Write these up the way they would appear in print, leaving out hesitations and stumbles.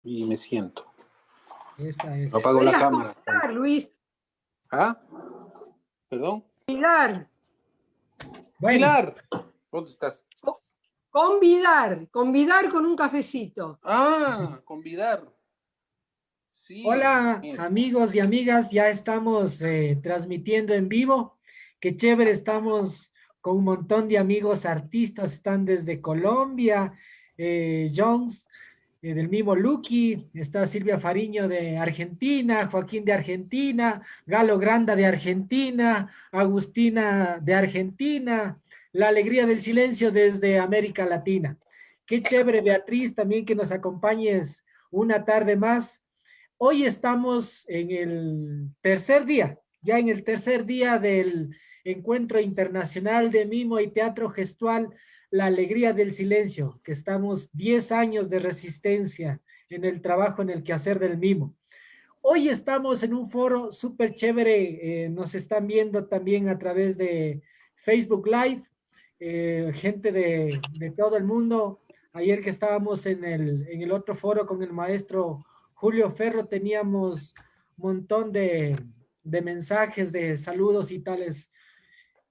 y me siento. Esa es. Apago la Podrías cámara. convidar, Luis. ¿Ah? ¿Perdón? Convidar. Bueno, Pilar, ¿dónde estás? Convidar con un cafecito. Ah, convidar. Sí. hola Mira. amigos y amigas, ya estamos transmitiendo en vivo. Qué chévere, estamos con un montón de amigos artistas, están desde Colombia, Jones, del mismo Lucky, está Silvia Fariño de Argentina, Joaquín de Argentina, Galo Granda de Argentina, Agustina de Argentina, La Alegría del Silencio desde América Latina. Qué chévere, Beatriz, también que nos acompañes una tarde más. Hoy estamos en el tercer día, ya en el tercer día del Encuentro Internacional de Mimo y Teatro Gestual, La Alegría del Silencio, que estamos 10 años de resistencia en el trabajo, en el quehacer del mimo. Hoy estamos en un foro súper chévere, nos están viendo también a través de Facebook Live, gente de todo el mundo. Ayer que estábamos en el otro foro con el maestro Julio Ferro, teníamos un montón de mensajes, de saludos y tales.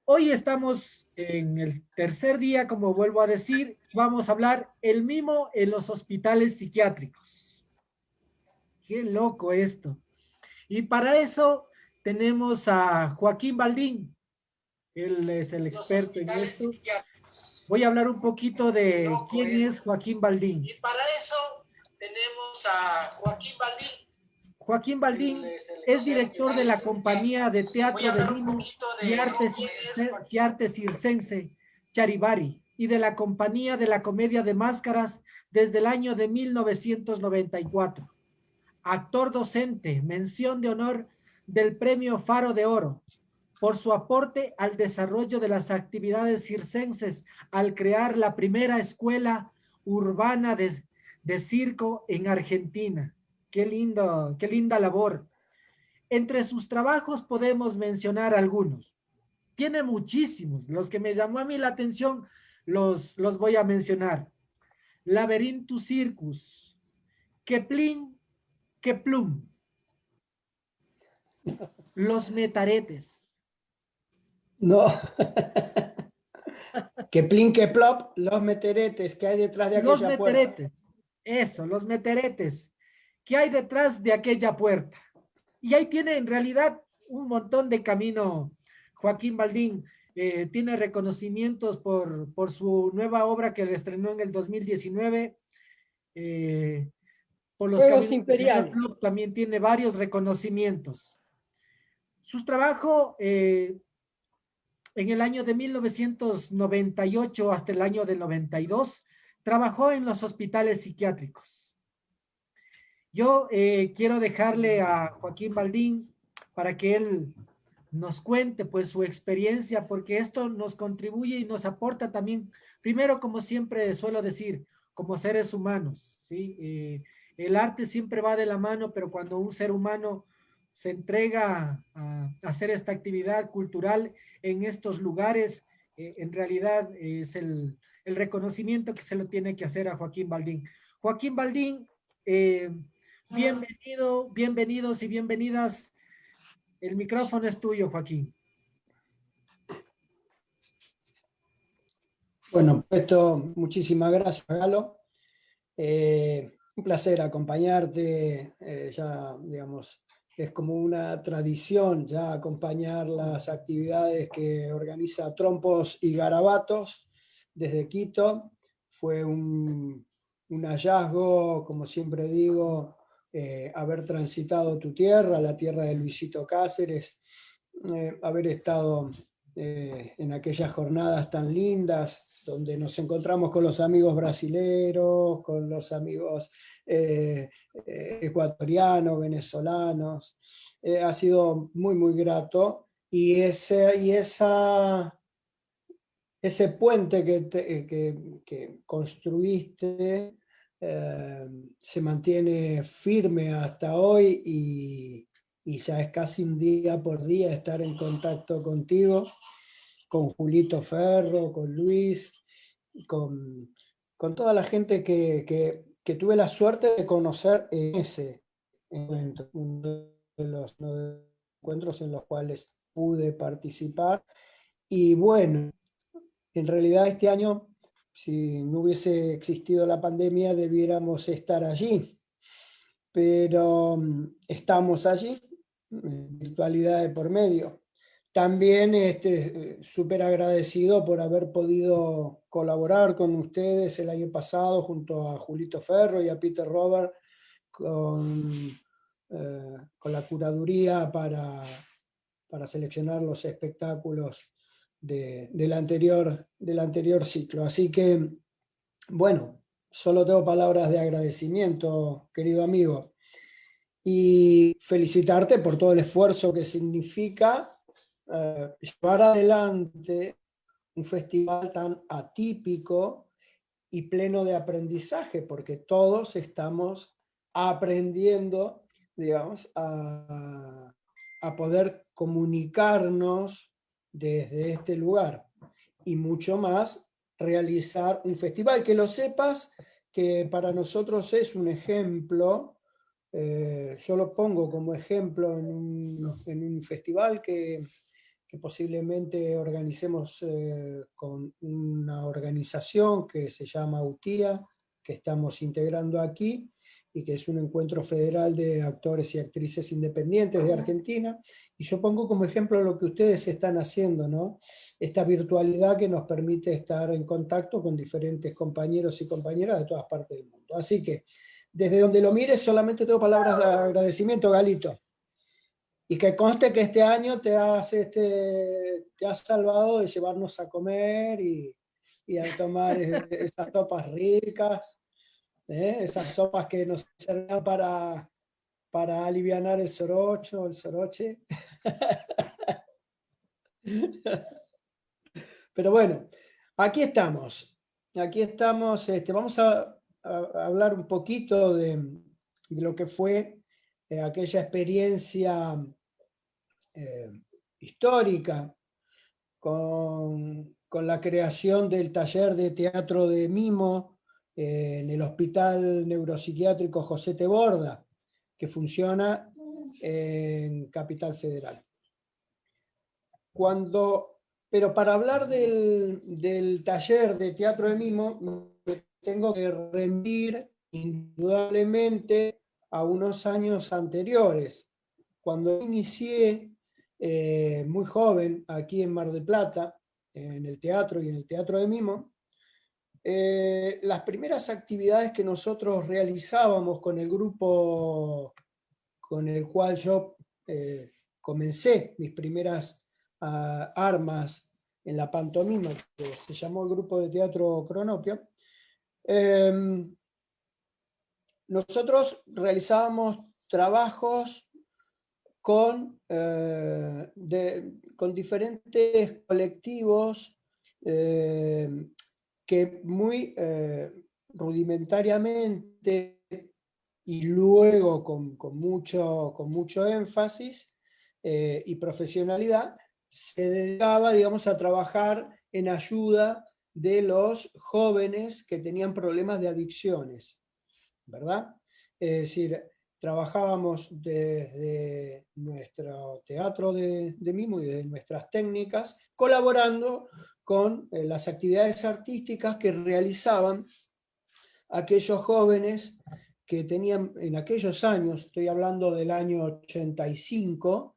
Hoy estamos en el tercer día, como vuelvo a decir, vamos a hablar el mimo en los hospitales psiquiátricos. Qué loco esto. Y para eso tenemos a Joaquín Baldín. Él es el experto en esto. Voy a hablar un poquito de quién es Joaquín Baldín. Y para eso tenemos a Joaquín Baldín. Joaquín Baldín es director de la compañía de teatro de mimo y arte circense Charivari y de la compañía de la comedia de máscaras desde el año de 1994. Actor docente, mención de honor del Premio Faro de Oro, por su aporte al desarrollo de las actividades circenses al crear la primera escuela urbana de circo en Argentina. Qué lindo, qué linda labor. Entre sus trabajos podemos mencionar algunos. Tiene muchísimos. Los que me llamó a mí la atención los voy a mencionar. Laberinto Circus, Keplin, Keplum, Los Metaretes. No. Que plin, que plop, los meteretes que hay detrás de Los aquella puerta. Meteretes. Eso, Los Meteretes. ¿Qué hay detrás de aquella puerta? Y ahí tiene en realidad un montón de camino Joaquín Baldín. Tiene reconocimientos por su nueva obra que le estrenó en el 2019. Por los Juegos Caminos del Señor Imperiales. Club también tiene varios reconocimientos. Su trabajo en el año de 1998 hasta el año del 92 trabajó en los hospitales psiquiátricos. Yo quiero dejarle a Joaquín Baldín para que él nos cuente pues su experiencia, porque esto nos contribuye y nos aporta también, primero como siempre suelo decir, como seres humanos, ¿sí? El arte siempre va de la mano, pero cuando un ser humano se entrega a hacer esta actividad cultural en estos lugares, en realidad es el reconocimiento que se lo tiene que hacer a Joaquín Baldín. Joaquín Baldín, bienvenido, bienvenidos y bienvenidas. El micrófono es tuyo, Joaquín. Bueno, esto, muchísimas gracias, Galo. Un placer acompañarte, ya, digamos, es como una tradición ya acompañar las actividades que organiza Trompos y Garabatos desde Quito. Fue un hallazgo, como siempre digo, haber transitado tu tierra, la tierra de Luisito Cáceres, haber estado en aquellas jornadas tan lindas donde nos encontramos con los amigos brasileros, con los amigos ecuatorianos, venezolanos. Ha sido muy, muy grato. Y ese puente que construiste se mantiene firme hasta hoy y ya es casi un día por día estar en contacto contigo, con Julito Ferro, con Luis, con toda la gente que que tuve la suerte de conocer en ese encuentro, uno de los encuentros en los cuales pude participar. Y bueno, en realidad este año, si no hubiese existido la pandemia, debiéramos estar allí, pero estamos allí, virtualidad de por medio. También súper agradecido por haber podido colaborar con ustedes el año pasado junto a Julito Ferro y a Peter Robert con la curaduría para seleccionar los espectáculos del anterior ciclo. Así que, bueno, solo tengo palabras de agradecimiento, querido amigo, y felicitarte por todo el esfuerzo que significa llevar adelante un festival tan atípico y pleno de aprendizaje, porque todos estamos aprendiendo, digamos, a poder comunicarnos desde este lugar y mucho más realizar un festival. Que lo sepas que para nosotros es un ejemplo, yo lo pongo como ejemplo en un festival que posiblemente organicemos con una organización que se llama UTIA, que estamos integrando aquí, y que es un encuentro federal de actores y actrices independientes de Argentina. Y yo pongo como ejemplo lo que ustedes están haciendo, ¿no? Esta virtualidad que nos permite estar en contacto con diferentes compañeros y compañeras de todas partes del mundo. Así que, desde donde lo mires, solamente tengo palabras de agradecimiento, Galito. Y que conste que este año te has salvado de llevarnos a comer y a tomar esas sopas ricas, esas sopas que nos servían para alivianar el soroche. Pero bueno, aquí estamos. Vamos a hablar un poquito de lo que fue aquella experiencia histórica con la creación del taller de teatro de mimo en el Hospital Neuropsiquiátrico José Teborda, que funciona en Capital Federal. Pero para hablar del taller de teatro de mimo, me tengo que remitir indudablemente a unos años anteriores, cuando inicié muy joven aquí en Mar del Plata, en el teatro y en el teatro de mimo. Las primeras actividades que nosotros realizábamos con el grupo con el cual yo comencé mis primeras armas en la pantomima, que se llamó el grupo de teatro Cronopio, nosotros realizábamos trabajos con diferentes colectivos que muy rudimentariamente y luego con mucho énfasis y profesionalidad se dedicaba, digamos, a trabajar en ayuda de los jóvenes que tenían problemas de adicciones, ¿verdad? Es decir, trabajábamos desde nuestro teatro de mimo y de nuestras técnicas, colaborando con las actividades artísticas que realizaban aquellos jóvenes que tenían en aquellos años, estoy hablando del año 85,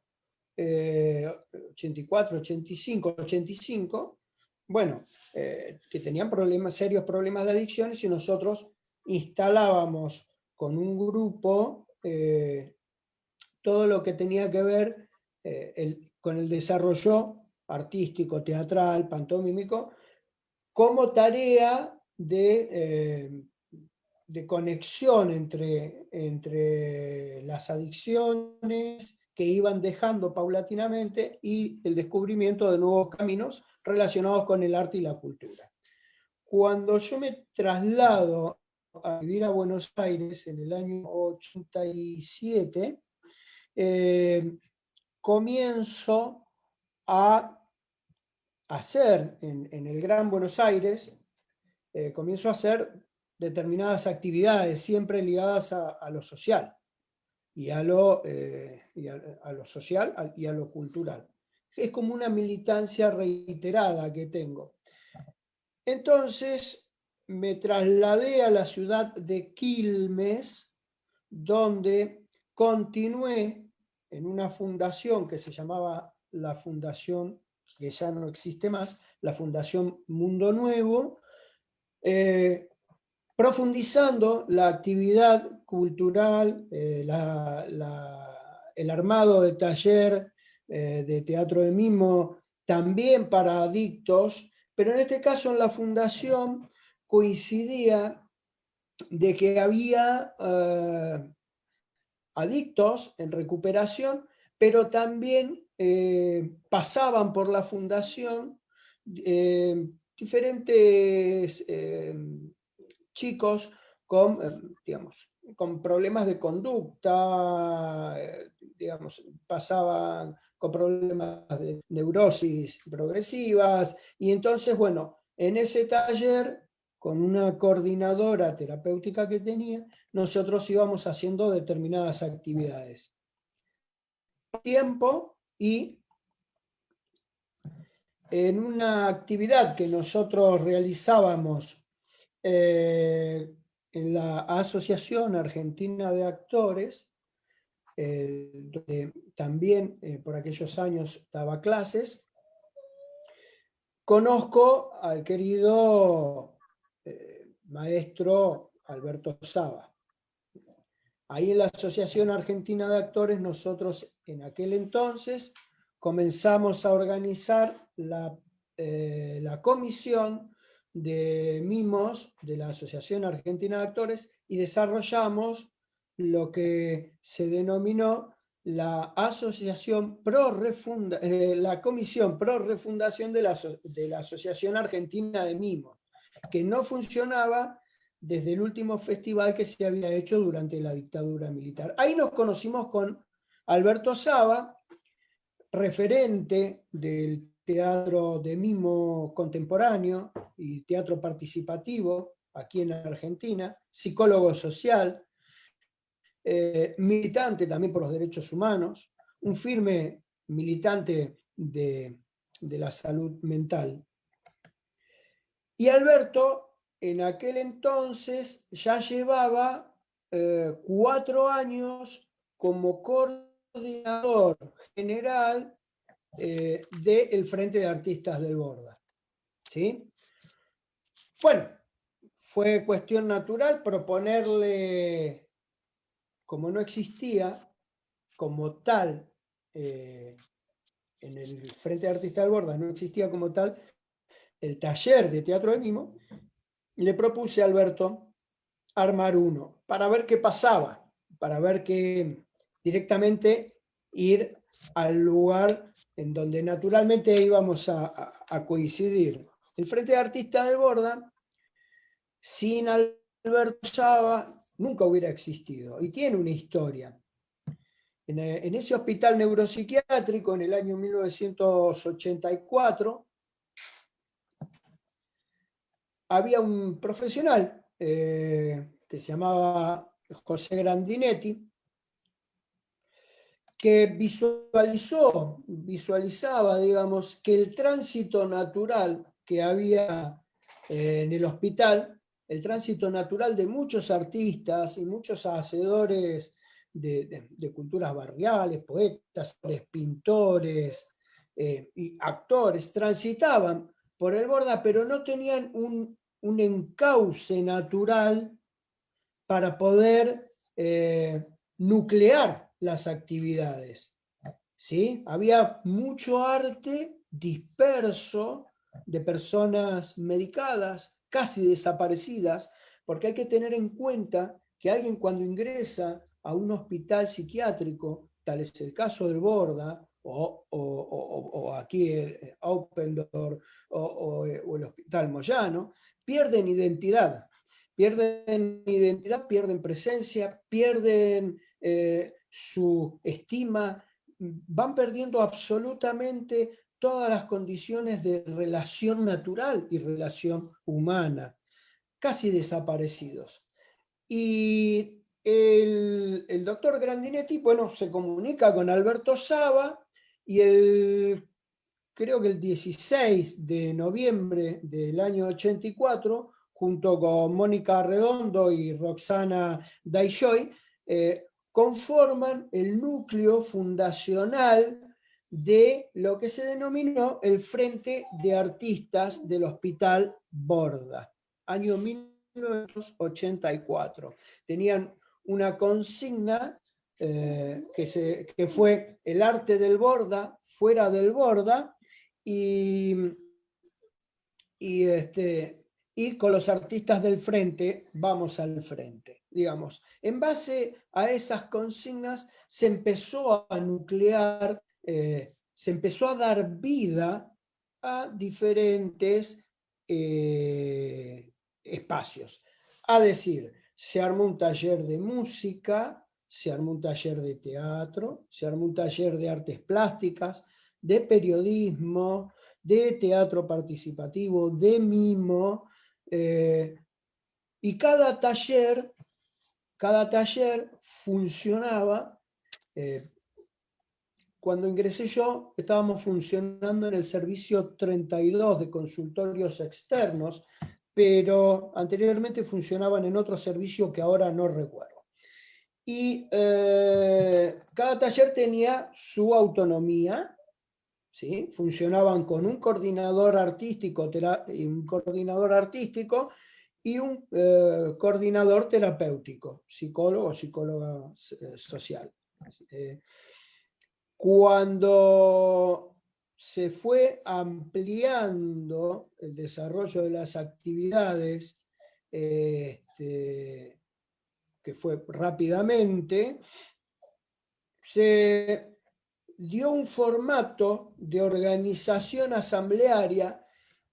84, 85, 85, bueno, que tenían serios problemas de adicciones, y nosotros instalábamos con un grupo todo lo que tenía que ver con el desarrollo artístico, teatral, pantomímico, como tarea de conexión entre las adicciones que iban dejando paulatinamente y el descubrimiento de nuevos caminos relacionados con el arte y la cultura. Cuando yo me traslado a vivir a Buenos Aires en el año 87, comienzo a hacer en el Gran Buenos Aires, comienzo a hacer determinadas actividades, siempre ligadas a lo social, y a lo social y a lo cultural. Es como una militancia reiterada que tengo. Entonces me trasladé a la ciudad de Quilmes, donde continué en una fundación que se llamaba la Fundación, que ya no existe más, la Fundación Mundo Nuevo, profundizando la actividad cultural, el armado de taller de teatro de mimo, también para adictos, pero en este caso en la fundación coincidía de que había adictos en recuperación, pero también pasaban por la fundación diferentes chicos con, digamos, con problemas de conducta, digamos, pasaban con problemas de neurosis progresivas, y entonces, bueno, en ese taller, con una coordinadora terapéutica que tenía, nosotros íbamos haciendo determinadas actividades. Tiempo, y en una actividad que nosotros realizábamos en la Asociación Argentina de Actores, donde también por aquellos años daba clases, conozco al querido maestro Alberto Saba. Ahí en la Asociación Argentina de Actores, nosotros en aquel entonces comenzamos a organizar la comisión de mimos de la Asociación Argentina de Actores, y desarrollamos lo que se denominó la Asociación la Comisión Pro Refundación de la Asociación Argentina de Mimos, que no funcionaba desde el último festival que se había hecho durante la dictadura militar. Ahí nos conocimos con Alberto Saba, referente del teatro de mimo contemporáneo y teatro participativo aquí en Argentina, psicólogo social, militante también por los derechos humanos, un firme militante de la salud mental. Y Alberto en aquel entonces ya llevaba 4 años como coordinador general del Frente de Artistas del Borda. ¿Sí? Bueno, fue cuestión natural proponerle, como no existía como tal, en el Frente de Artistas del Borda no existía como tal el taller de teatro de mimo, le propuse a Alberto armar uno para ver qué pasaba, para ver que directamente ir al lugar en donde naturalmente íbamos a coincidir. El Frente de Artistas del Borda, sin Alberto Saba, nunca hubiera existido, y tiene una historia. En ese hospital neuropsiquiátrico, en el año 1984, había un profesional que se llamaba José Grandinetti, que visualizaba, digamos, que el tránsito natural que había en el hospital, el tránsito natural de muchos artistas y muchos hacedores de culturas barriales, poetas, pintores y actores, transitaban por el Borda, pero no tenían un encauce natural para poder nuclear las actividades. ¿Sí? Había mucho arte disperso de personas medicadas, casi desaparecidas, porque hay que tener en cuenta que alguien cuando ingresa a un hospital psiquiátrico, tal es el caso del Borda, o aquí el Open Door, o el Hospital Moyano, pierden identidad, pierden presencia, pierden su estima, van perdiendo absolutamente todas las condiciones de relación natural y relación humana. casi desaparecidos. Y el doctor Grandinetti, bueno, se comunica con Alberto Saba y creo que el 16 de noviembre del año 84, junto con Mónica Redondo y Roxana Daishoy, conforman el núcleo fundacional de lo que se denominó el Frente de Artistas del Hospital Borda, año 1984. Tenían una consigna que fue el arte del Borda, fuera del Borda, y con los artistas del frente vamos al frente, digamos. En base a esas consignas se empezó a nuclear, se empezó a dar vida a diferentes espacios. A decir, se armó un taller de música, se armó un taller de teatro, se armó un taller de artes plásticas, de periodismo, de teatro participativo, de mimo, y cada taller funcionaba. Cuando ingresé yo, estábamos funcionando en el servicio 32 de consultorios externos, pero anteriormente funcionaban en otro servicio que ahora no recuerdo. Y cada taller tenía su autonomía, ¿sí? Funcionaban con un coordinador artístico y un coordinador terapéutico, psicólogo o psicóloga social. Cuando se fue ampliando el desarrollo de las actividades, que fue rápidamente, se dio un formato de organización asamblearia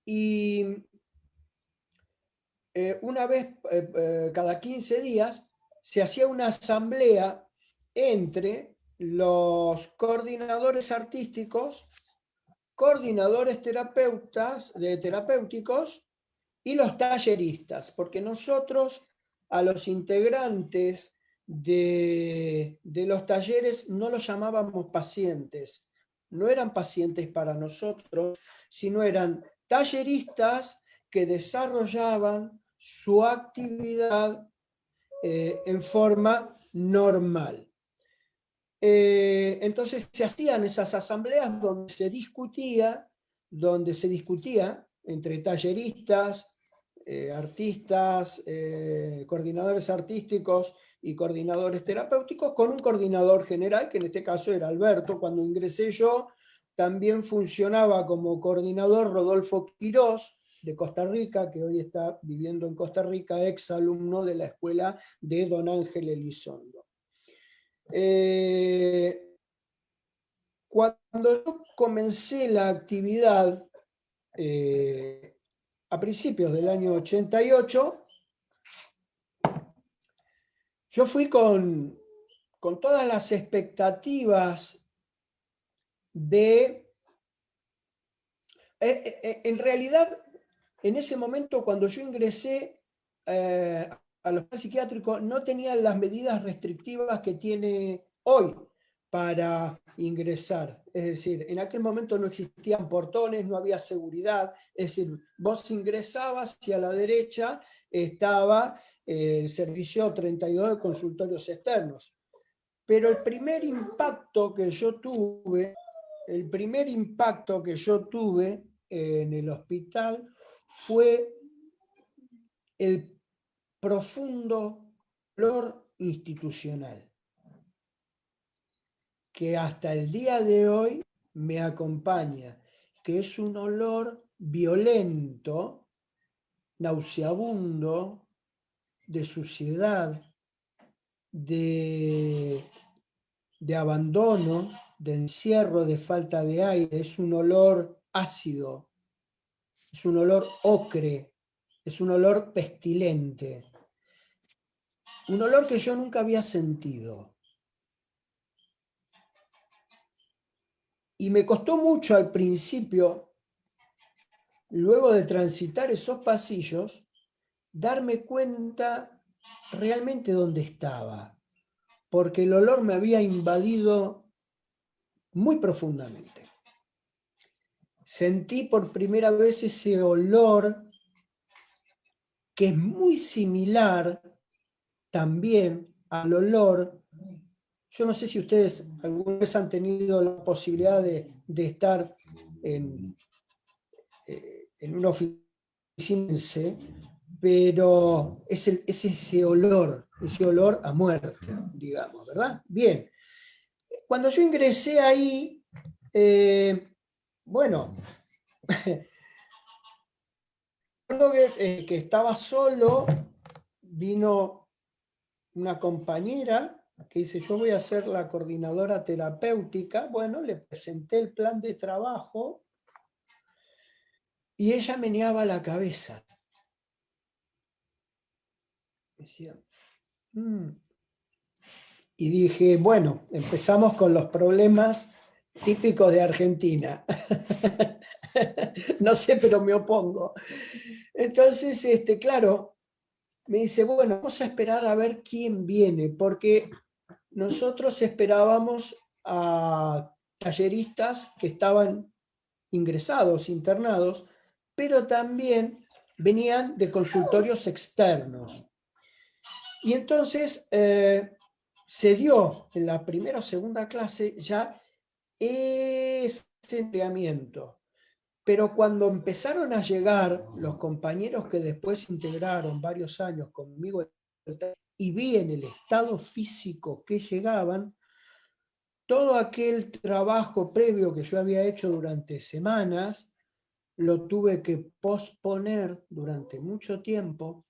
y una vez cada 15 días se hacía una asamblea entre los coordinadores artísticos, coordinadores terapéuticos y los talleristas, porque nosotros a los integrantes de los talleres no los llamábamos pacientes, no eran pacientes para nosotros, sino eran talleristas que desarrollaban su actividad en forma normal. Entonces se hacían esas asambleas donde se discutía entre talleristas, artistas, coordinadores artísticos y coordinadores terapéuticos, con un coordinador general, que en este caso era Alberto. Cuando ingresé yo, también funcionaba como coordinador Rodolfo Quirós, de Costa Rica, que hoy está viviendo en Costa Rica, ex alumno de la escuela de Don Ángel Elizondo. Cuando yo comencé la actividad a principios del año 88, yo fui con todas las expectativas de... en realidad, en ese momento, cuando yo ingresé al hospital psiquiátrico, no tenía las medidas restrictivas que tiene hoy para ingresar. Es decir, en aquel momento no existían portones, no había seguridad. Es decir, vos ingresabas y a la derecha estaba el servicio 32 de consultorios externos. Pero el primer impacto que yo tuve en el hospital fue el profundo dolor institucional, que hasta el día de hoy me acompaña, que es un olor violento, nauseabundo, de suciedad, de abandono, de encierro, de falta de aire. Es un olor ácido, es un olor ocre, es un olor pestilente, un olor que yo nunca había sentido. Y me costó mucho al principio, luego de transitar esos pasillos, darme cuenta realmente dónde estaba, porque el olor me había invadido muy profundamente. Sentí por primera vez ese olor que es muy similar también al olor. Yo no sé si ustedes alguna vez han tenido la posibilidad de estar en una oficina, pero es ese olor a muerte, digamos, ¿verdad? Bien, cuando yo ingresé ahí, bueno, recuerdo que estaba solo, vino una compañera que dice, yo voy a ser la coordinadora terapéutica. Bueno, le presenté el plan de trabajo y ella meneaba la cabeza. Decía, Y dije, bueno, empezamos con los problemas típicos de Argentina. No sé, pero me opongo. Entonces, claro, me dice, bueno, vamos a esperar a ver quién viene, porque nosotros esperábamos a talleristas que estaban ingresados, internados, pero también venían de consultorios externos. Y entonces se dio en la primera o segunda clase ya ese entrenamiento. Pero cuando empezaron a llegar los compañeros que después integraron varios años conmigo y vi en el estado físico que llegaban, todo aquel trabajo previo que yo había hecho durante semanas, lo tuve que posponer durante mucho tiempo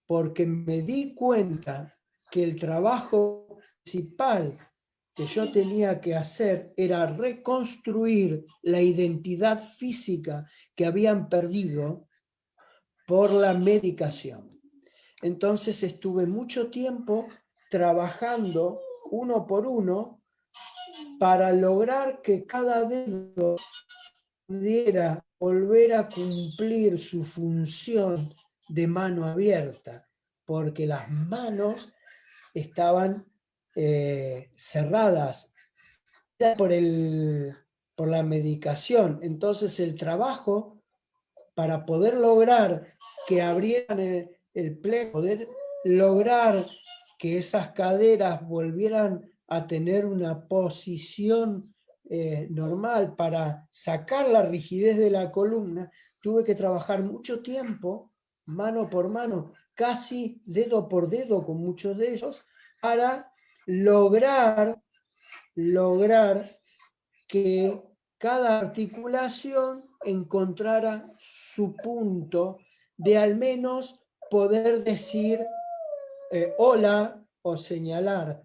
porque me di cuenta que el trabajo principal que yo tenía que hacer era reconstruir la identidad física que habían perdido por la medicación. Entonces estuve mucho tiempo trabajando uno por uno para lograr que cada dedo pudiera volver a cumplir su función de mano abierta, porque las manos estaban cerradas por la medicación. Entonces el trabajo para poder lograr que abrieran el plexo, poder lograr que esas caderas volvieran a tener una posición normal para sacar la rigidez de la columna, tuve que trabajar mucho tiempo, mano por mano, casi dedo por dedo con muchos de ellos, para lograr que cada articulación encontrara su punto de al menos poder decir hola o señalar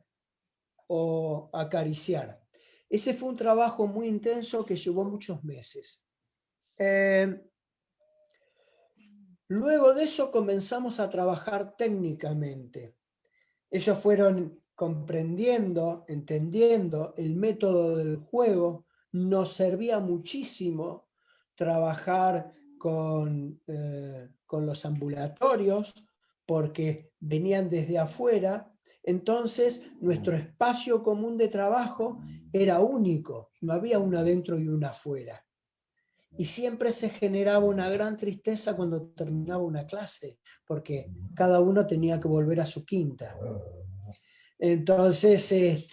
o acariciar. Ese fue un trabajo muy intenso que llevó muchos meses. Luego de eso comenzamos a trabajar técnicamente. Ellos fueron comprendiendo, entendiendo el método del juego. Nos servía muchísimo trabajar con los ambulatorios porque venían desde afuera. Entonces nuestro espacio común de trabajo era único, no había uno adentro y uno afuera. Y siempre se generaba una gran tristeza cuando terminaba una clase, porque cada uno tenía que volver a su quinta. Entonces,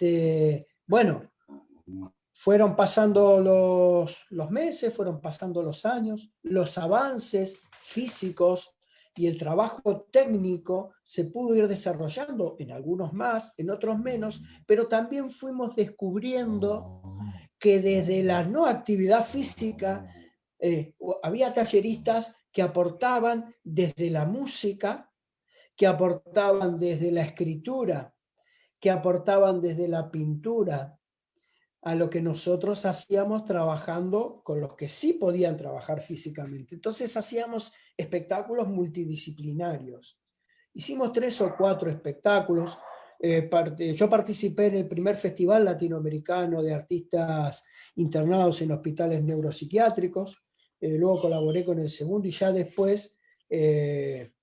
bueno, fueron pasando los meses, fueron pasando los años, los avances físicos y el trabajo técnico se pudo ir desarrollando, en algunos más, en otros menos, pero también fuimos descubriendo que desde la no actividad física había talleristas que aportaban desde la música, que aportaban desde la escritura, que aportaban desde la pintura, a lo que nosotros hacíamos trabajando con los que sí podían trabajar físicamente. Entonces hacíamos espectáculos multidisciplinarios. Hicimos 3 o 4 espectáculos. Yo participé en el primer festival latinoamericano de artistas internados en hospitales neuropsiquiátricos. Luego colaboré con el segundo y ya después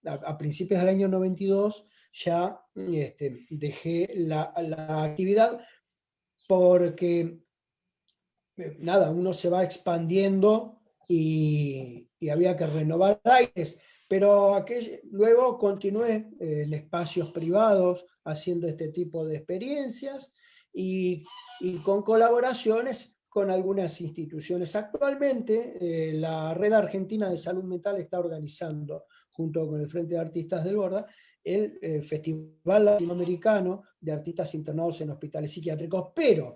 a principios del año 92 ya dejé la actividad porque, nada, uno se va expandiendo y había que renovar aires, pero luego continué en espacios privados haciendo este tipo de experiencias y con colaboraciones con algunas instituciones. Actualmente, la Red Argentina de Salud Mental está organizando, junto con el Frente de Artistas del Borda, el Festival Latinoamericano de Artistas Internados en Hospitales Psiquiátricos, pero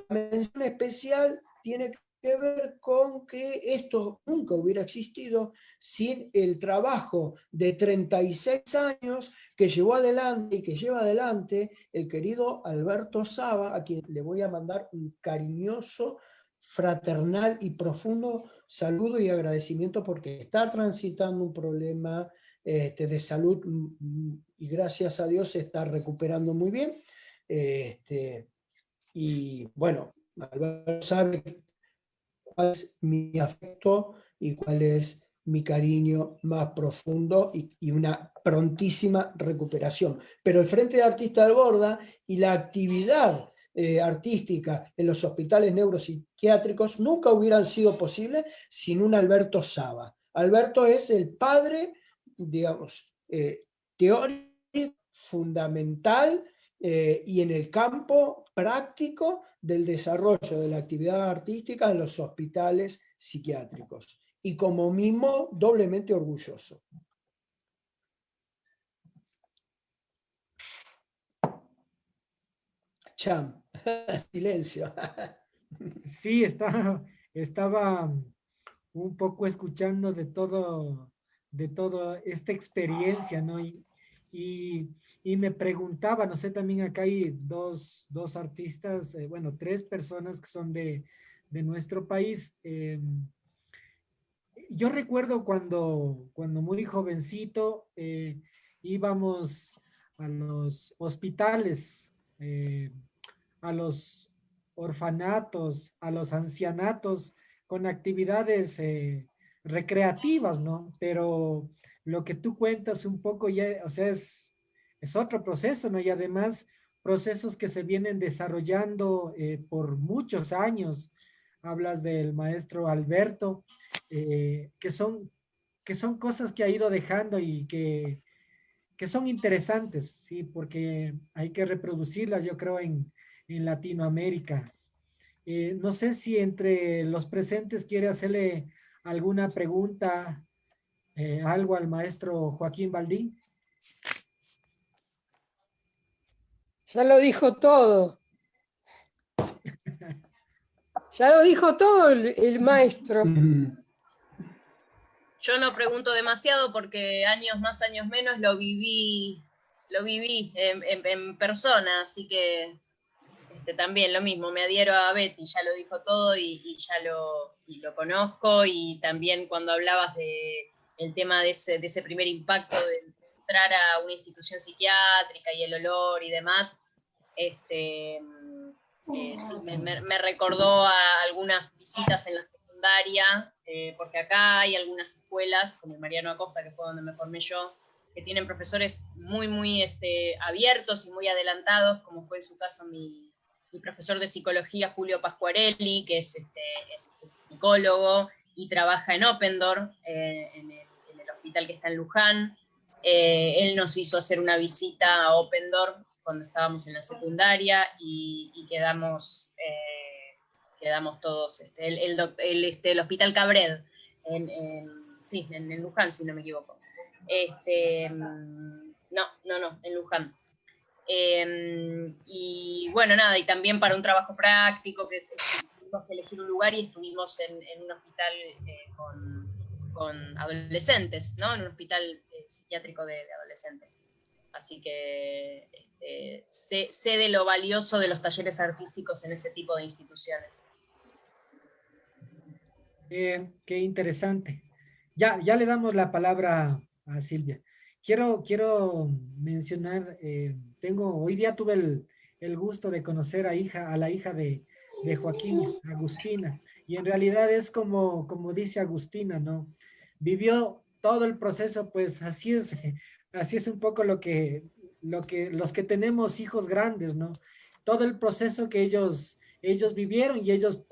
la mención especial tiene que ver con que esto nunca hubiera existido sin el trabajo de 36 años que llevó adelante y que lleva adelante el querido Alberto Saba, a quien le voy a mandar un cariñoso, fraternal y profundo saludo y agradecimiento porque está transitando un problema de salud y gracias a Dios se está recuperando muy bien. Y bueno, Alberto sabe cuál es mi afecto y cuál es mi cariño más profundo y una prontísima recuperación. Pero el Frente de Artistas del Borda y la actividad artística en los hospitales neuropsiquiátricos nunca hubieran sido posibles sin un Alberto Saba. Alberto es el padre, digamos, teórico, fundamental y en el campo práctico del desarrollo de la actividad artística en los hospitales psiquiátricos. Y como mimo, doblemente orgulloso. Cham, silencio. Sí, estaba un poco escuchando de todo esta experiencia, ¿no? Y me preguntaba, no sé, también acá hay dos artistas, bueno, tres personas que son de nuestro país. Yo recuerdo cuando muy jovencito íbamos a los hospitales, a los orfanatos, a los ancianatos, con actividades recreativas, ¿no? Pero lo que tú cuentas un poco ya, o sea, es otro proceso, ¿no? Y además procesos que se vienen desarrollando por muchos años. Hablas del maestro Alberto, que son cosas que ha ido dejando y que son interesantes, ¿sí? Porque hay que reproducirlas, yo creo, en Latinoamérica. No sé si entre los presentes quiere hacerle alguna pregunta, algo al maestro Joaquín Baldín. Ya lo dijo todo. Ya lo dijo todo el maestro. Yo no pregunto demasiado porque años más, años menos lo viví en persona, así que también lo mismo, me adhiero a Betty, ya lo dijo todo y lo conozco, y también cuando hablabas el tema de ese primer impacto de entrar a una institución psiquiátrica y el olor y demás, sí, me recordó a algunas visitas en la secundaria, porque acá hay algunas escuelas, como el Mariano Acosta, que fue donde me formé yo, que tienen profesores muy abiertos y muy adelantados, como fue en su caso mi profesor de psicología, Julio Pascuarelli, que es psicólogo y trabaja en Open-Door, en el hospital que está en Luján. Él nos hizo hacer una visita a Open-Door cuando estábamos en la secundaria y quedamos todos, el Hospital Cabred, en Luján, si no me equivoco. No, en Luján. Y bueno, nada, y también para un trabajo práctico que tuvimos que elegir un lugar y estuvimos en un hospital con adolescentes, ¿no? En un hospital psiquiátrico de adolescentes. Así que sé de lo valioso de los talleres artísticos en ese tipo de instituciones. Qué interesante. Ya le damos la palabra a Silvia. Quiero mencionar, hoy día tuve el gusto de conocer a la hija de Joaquín, Agustina, y en realidad es como dice Agustina, ¿no? Vivió todo el proceso, pues así es un poco los que tenemos hijos grandes, ¿no? Todo el proceso que ellos vivieron y ellos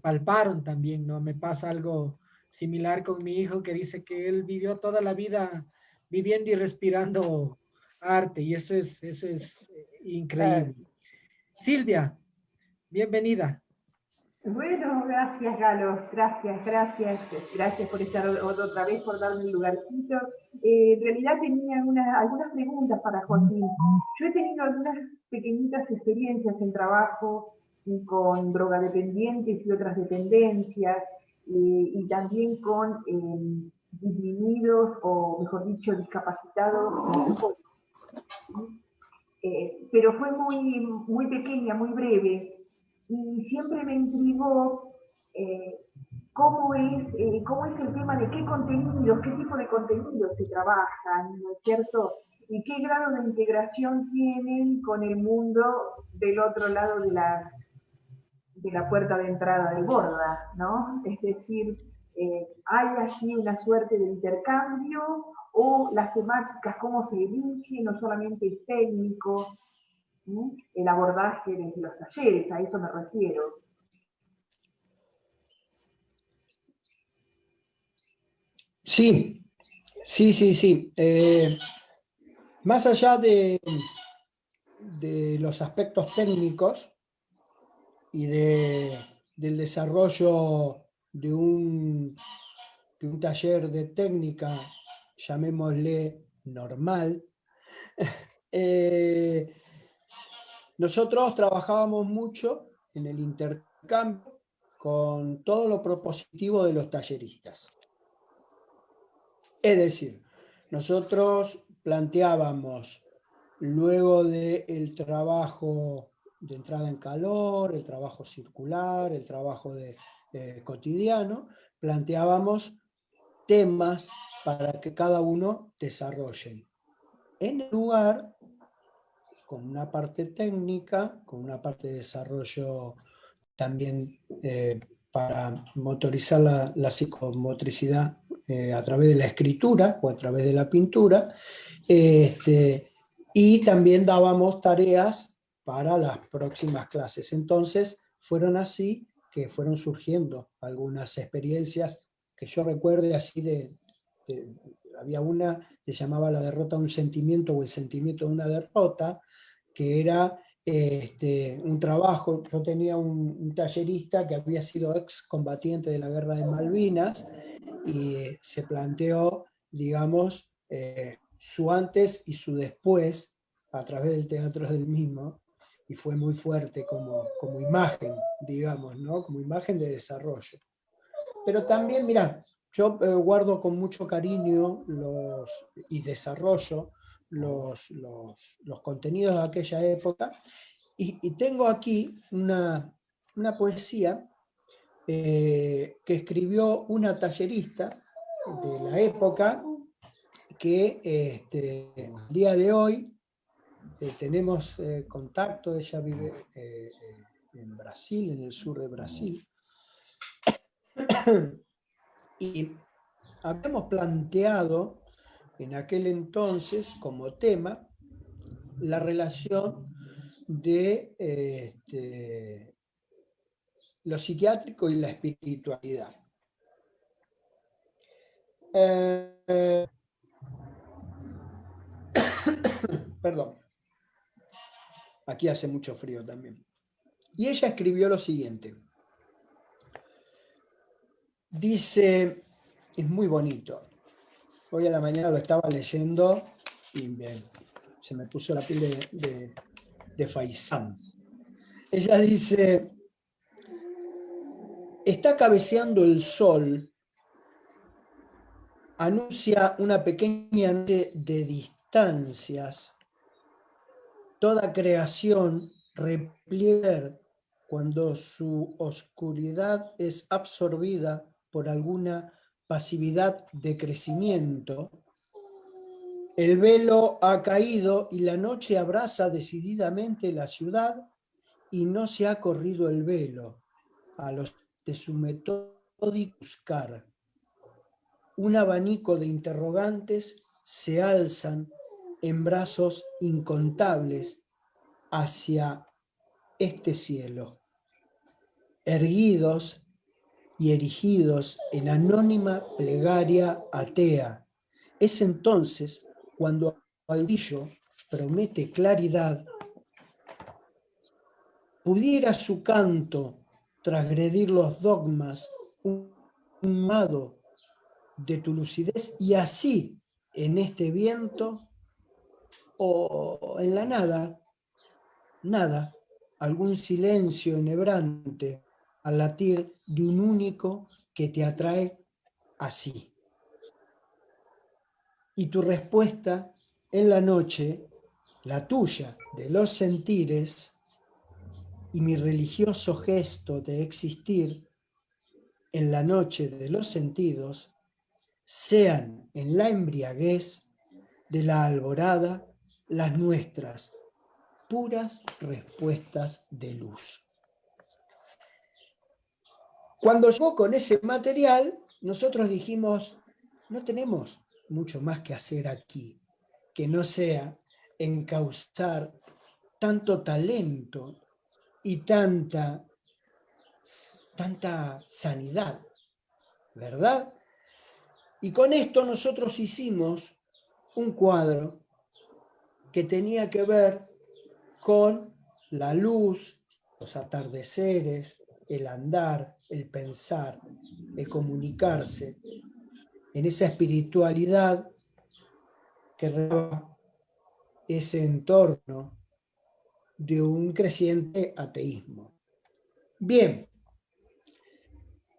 palparon también, ¿no? Me pasa algo similar con mi hijo que dice que él vivió toda la vida viviendo y respirando arte y eso es increíble. Silvia, bienvenida. Bueno, gracias Galo, gracias por estar otra vez, por darme el lugarcito. En realidad tenía algunas preguntas para Joaquín. Yo he tenido algunas pequeñitas experiencias en trabajo con drogadependientes y otras dependencias, y también con disminuidos o, mejor dicho, discapacitados. Pero fue muy pequeña, muy breve, y siempre me intrigó cómo es el tema de qué contenidos, qué tipo de contenidos se trabajan, ¿no es cierto? Y qué grado de integración tienen con el mundo del otro lado de la puerta de entrada del Borda, ¿no? Es decir, hay aquí una suerte de intercambio, o las temáticas, cómo se eligen, no solamente es técnico, ¿sí? El abordaje desde los talleres, a eso me refiero. Sí, sí. Más allá de los aspectos técnicos y del desarrollo de un taller de técnica, llamémosle normal, nosotros trabajábamos mucho en el intercambio con todo lo propositivo de los talleristas. Es decir, nosotros planteábamos, luego del trabajo de entrada en calor, el trabajo circular, el trabajo cotidiano, planteábamos temas para que cada uno desarrolle en el lugar, con una parte técnica, con una parte de desarrollo también para motorizar la psicomotricidad a través de la escritura o a través de la pintura, y también dábamos tareas para las próximas clases. Entonces fueron así que fueron surgiendo algunas experiencias que yo recuerde así había una que se llamaba La derrota de un sentimiento o el sentimiento de una derrota, que era un trabajo. Yo tenía un tallerista que había sido excombatiente de la guerra de Malvinas y se planteó, digamos, su antes y su después a través del teatro del mismo, y fue muy fuerte como imagen, digamos, ¿no? Como imagen de desarrollo. Pero también, mirá, yo guardo con mucho cariño y desarrollo los contenidos de aquella época, y tengo aquí una poesía que escribió una tallerista de la época, que al día de hoy tenemos contacto. Ella vive en Brasil, en el sur de Brasil, y habíamos planteado en aquel entonces como tema la relación de lo psiquiátrico y la espiritualidad. Perdón, aquí hace mucho frío también. Y ella escribió lo siguiente. Dice, es muy bonito. Hoy a la mañana lo estaba leyendo y se me puso la piel de faisán. Ella dice, está cabeceando el sol, anuncia una pequeña noche de distancias, toda creación repliega cuando su oscuridad es absorbida por alguna pasividad de crecimiento. El velo ha caído y la noche abraza decididamente la ciudad, y no se ha corrido el velo a los de su metódico buscar. un abanico de interrogantes se alzan en brazos incontables hacia este cielo, erguidos y erigidos en anónima plegaria atea. Es entonces cuando Aldillo promete claridad, pudiera su canto transgredir los dogmas humado de tu lucidez, y así en este viento o en la nada, nada, algún silencio enhebrante al latir de un único que te atrae así. Y tu respuesta en la noche, la tuya, de los sentires, y mi religioso gesto de existir en la noche de los sentidos, sean en la embriaguez de la alborada las nuestras puras respuestas de luz. Cuando llegó con ese material, nosotros dijimos, no tenemos mucho más que hacer aquí, que no sea encauzar tanto talento y tanta sanidad, ¿verdad? Y con esto nosotros hicimos un cuadro que tenía que ver con la luz, los atardeceres, el andar, el pensar, el comunicarse, en esa espiritualidad que rodeaba ese entorno de un creciente ateísmo. Bien,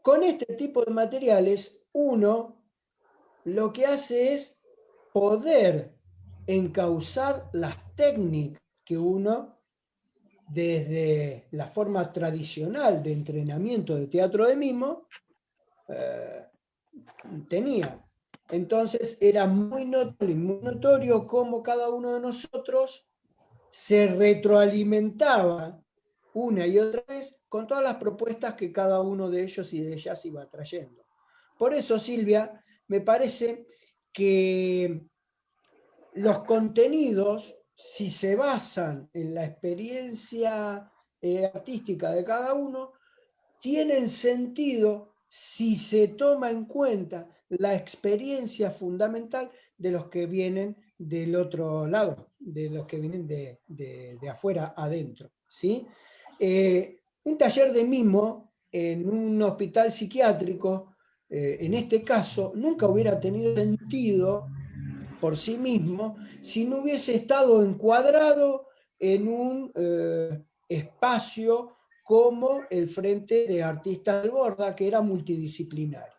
con este tipo de materiales, uno lo que hace es poder encauzar las técnicas que uno, desde la forma tradicional de entrenamiento de teatro de mimo, tenía. Entonces era muy notorio cómo cada uno de nosotros se retroalimentaba una y otra vez con todas las propuestas que cada uno de ellos y de ellas iba trayendo. Por eso, Silvia, me parece que los contenidos, si se basan en la experiencia artística de cada uno, tienen sentido si se toma en cuenta la experiencia fundamental de los que vienen del otro lado, de los que vienen de afuera adentro, ¿sí? Un taller de mimo en un hospital psiquiátrico, en este caso, nunca hubiera tenido sentido por sí mismo si no hubiese estado encuadrado en un espacio como el Frente de Artistas del Borda, que era multidisciplinario.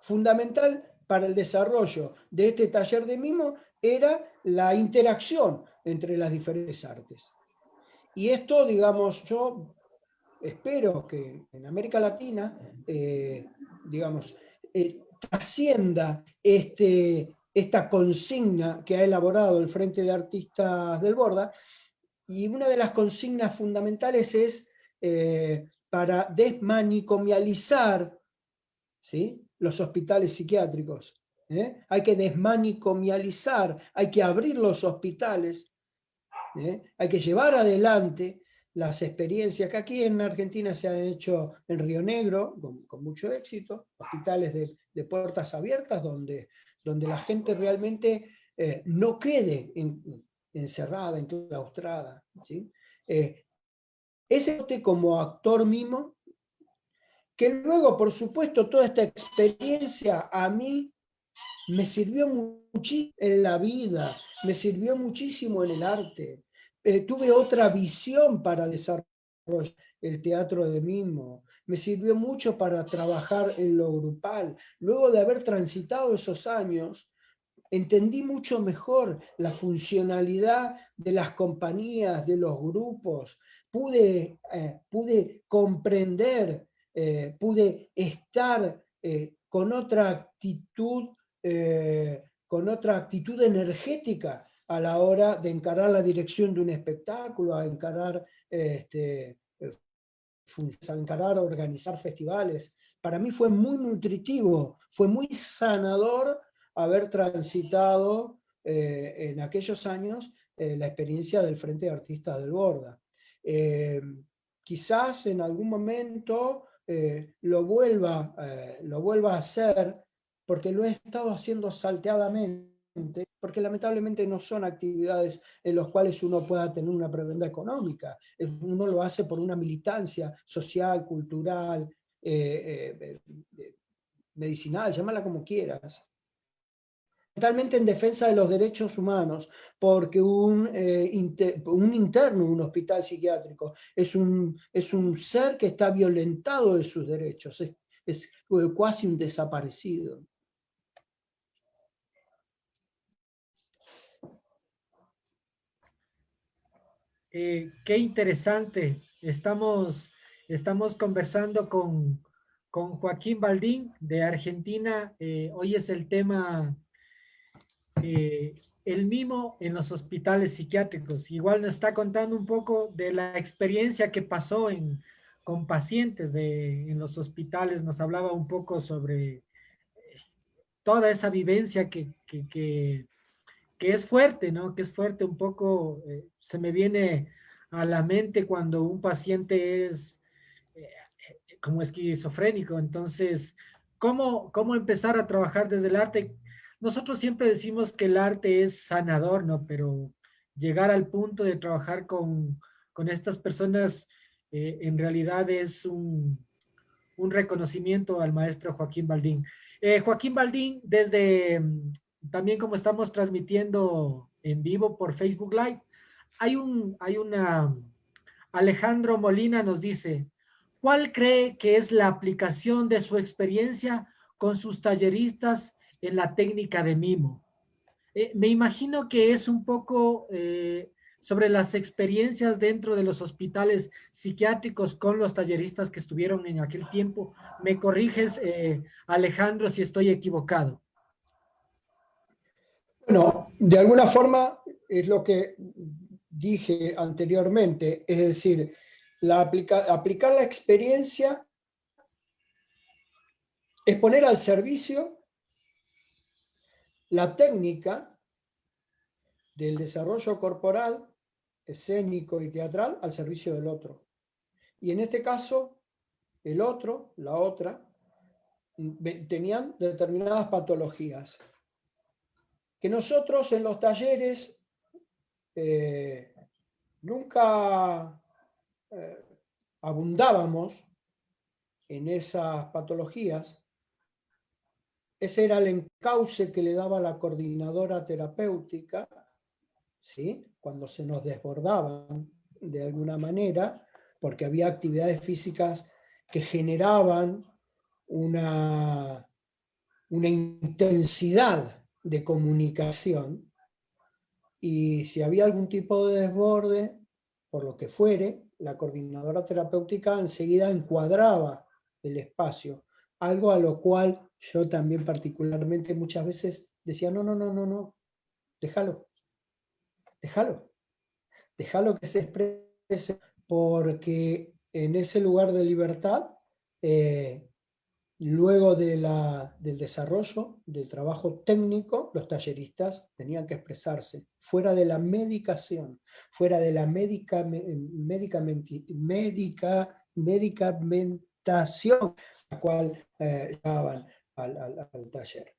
Fundamental para el desarrollo de este taller de mimo era la interacción entre las diferentes artes. Y esto, digamos, yo espero que en América Latina, trascienda esta consigna que ha elaborado el Frente de Artistas del Borda, y una de las consignas fundamentales es para desmanicomializar, ¿sí?, los hospitales psiquiátricos. Hay que desmanicomializar, hay que abrir los hospitales, hay que llevar adelante las experiencias que aquí en Argentina se han hecho en Río Negro, con mucho éxito, hospitales de puertas abiertas donde la gente realmente no quede encerrada, enclaustrada, ¿sí? Ese como actor mimo, que luego, por supuesto, toda esta experiencia a mí me sirvió muchísimo en la vida, me sirvió muchísimo en el arte. Tuve otra visión para desarrollar el teatro de mimo, me sirvió mucho para trabajar en lo grupal. Luego de haber transitado esos años, entendí mucho mejor la funcionalidad de las compañías, de los grupos, pude comprender, pude estar con otra actitud energética a la hora de encarar la dirección de un espectáculo, a encarar a encarar a organizar festivales. Para mí fue muy nutritivo, fue muy sanador haber transitado en aquellos años la experiencia del Frente de Artistas del Borda. Quizás en algún momento lo vuelva a hacer, porque lo he estado haciendo salteadamente, porque lamentablemente no son actividades en las cuales uno pueda tener una prebenda económica. Uno lo hace por una militancia social, cultural, medicinal, llámala como quieras. Totalmente en defensa de los derechos humanos, porque un interno en un hospital psiquiátrico es un ser que está violentado de sus derechos, es casi un desaparecido. Qué interesante. Estamos conversando con Joaquín Baldín de Argentina. Hoy es el tema el mimo en los hospitales psiquiátricos. Igual nos está contando un poco de la experiencia que pasó con pacientes en los hospitales. Nos hablaba un poco sobre toda esa vivencia que es fuerte, ¿no? Que es fuerte un poco, se me viene a la mente cuando un paciente es como esquizofrénico. Entonces, ¿cómo empezar a trabajar desde el arte? Nosotros siempre decimos que el arte es sanador, ¿no? Pero llegar al punto de trabajar con estas personas en realidad es un reconocimiento al maestro Joaquín Baldín. Joaquín Baldín, también como estamos transmitiendo en vivo por Facebook Live, Alejandro Molina nos dice, ¿cuál cree que es la aplicación de su experiencia con sus talleristas en la técnica de mimo? Me imagino que es un poco sobre las experiencias dentro de los hospitales psiquiátricos con los talleristas que estuvieron en aquel tiempo. ¿Me corriges, Alejandro, si estoy equivocado? Bueno, de alguna forma es lo que dije anteriormente, es decir, aplicar la experiencia es poner al servicio la técnica del desarrollo corporal, escénico y teatral al servicio del otro. Y en este caso, el otro, la otra, tenían determinadas patologías que nosotros en los talleres nunca abundábamos en esas patologías. Ese era el encauce que le daba la coordinadora terapéutica, ¿sí? Cuando se nos desbordaban de alguna manera, porque había actividades físicas que generaban una intensidad de comunicación, y si había algún tipo de desborde, por lo que fuere, la coordinadora terapéutica enseguida encuadraba el espacio, algo a lo cual yo también particularmente muchas veces decía, no, déjalo que se exprese, porque en ese lugar de libertad, luego del desarrollo, del trabajo técnico, los talleristas tenían que expresarse fuera de la medicación, fuera de la medicamentación a la cual llevaban al taller.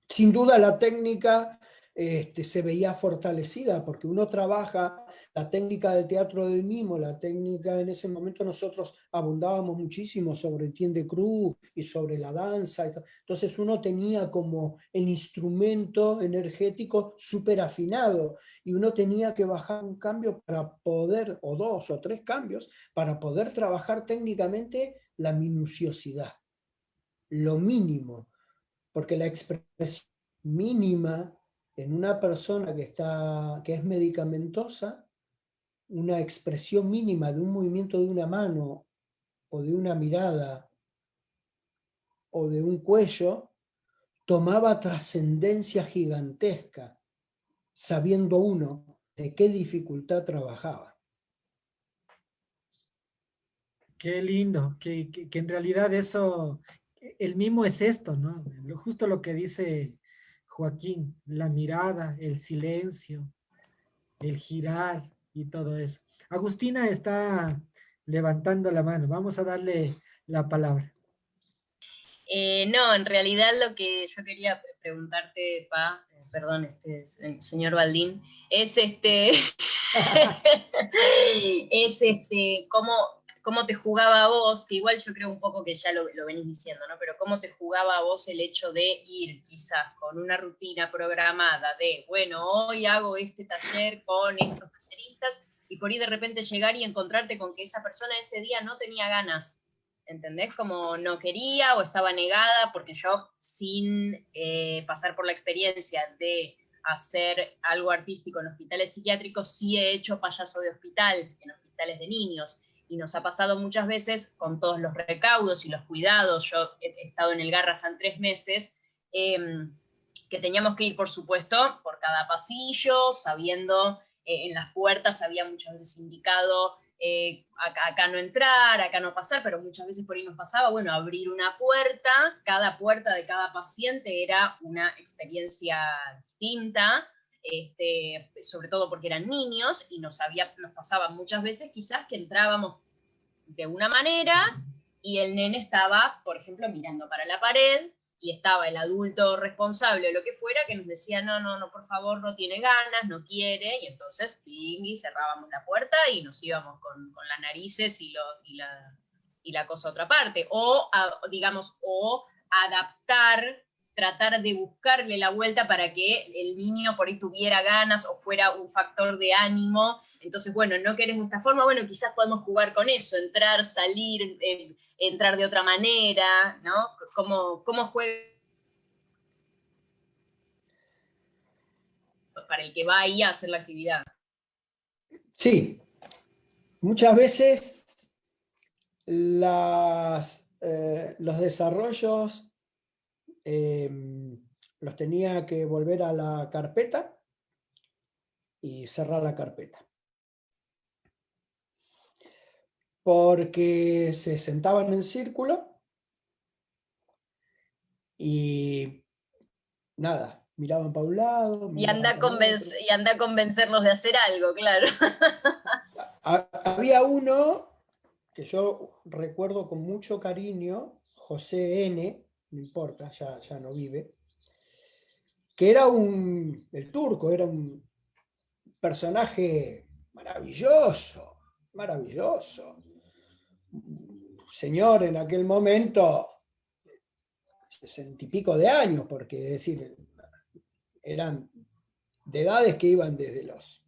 Sin duda la técnica se veía fortalecida, porque uno trabaja la técnica del teatro del mimo, la técnica, en ese momento nosotros abundábamos muchísimo sobre Etienne de Cruz y sobre la danza, entonces uno tenía como el instrumento energético súper afinado, y uno tenía que bajar un cambio para poder, o dos o tres cambios, para poder trabajar técnicamente la minuciosidad, lo mínimo, porque la expresión mínima en una persona que es medicamentosa, una expresión mínima de un movimiento de una mano, o de una mirada, o de un cuello, tomaba trascendencia gigantesca, sabiendo uno de qué dificultad trabajaba. Qué lindo, que en realidad eso, el mimo es esto, ¿no? Justo lo que dice Joaquín, la mirada, el silencio, el girar y todo eso. Agustina está levantando la mano, vamos a darle la palabra. No, en realidad lo que yo quería preguntarte, perdón, señor Baldín, es cómo te jugaba a vos, que igual yo creo un poco que ya lo venís diciendo, ¿no? Pero cómo te jugaba a vos el hecho de ir quizás con una rutina programada de, bueno, hoy hago este taller con estos talleristas, y por ahí de repente llegar y encontrarte con que esa persona ese día no tenía ganas. ¿Entendés? Como no quería o estaba negada, porque yo sin pasar por la experiencia de hacer algo artístico en hospitales psiquiátricos, sí he hecho payaso de hospital, en hospitales de niños, y nos ha pasado muchas veces con todos los recaudos y los cuidados. Yo he estado en el Garrahan 3 meses, que teníamos que ir, por supuesto, por cada pasillo, sabiendo, en las puertas había muchas veces indicado acá no entrar, acá no pasar, pero muchas veces por ahí nos pasaba, bueno, abrir una puerta, cada puerta de cada paciente era una experiencia distinta, sobre todo porque eran niños, y nos pasaba muchas veces quizás que entrábamos de una manera y el nene estaba, por ejemplo, mirando para la pared, y estaba el adulto responsable o lo que fuera que nos decía, no, por favor, no tiene ganas, no quiere, y entonces y cerrábamos la puerta y nos íbamos con las narices y la cosa a otra parte. Digamos, adaptar, tratar de buscarle la vuelta para que el niño por ahí tuviera ganas o fuera un factor de ánimo. Entonces, bueno, no querés de esta forma, bueno, quizás podemos jugar con eso, entrar, salir, entrar de otra manera, ¿no? ¿Cómo juega para el que va ahí a hacer la actividad? Sí, muchas veces los desarrollos los tenía que volver a la carpeta y cerrar la carpeta. Porque se sentaban en círculo y nada, miraban para un lado. Y anda a convencerlos de hacer algo, claro. Había uno que yo recuerdo con mucho cariño, José N., no importa, ya no vive, que era el turco, era un personaje maravilloso, maravilloso. Señor en aquel momento, 60 y pico de años, porque es decir, eran de edades que iban desde los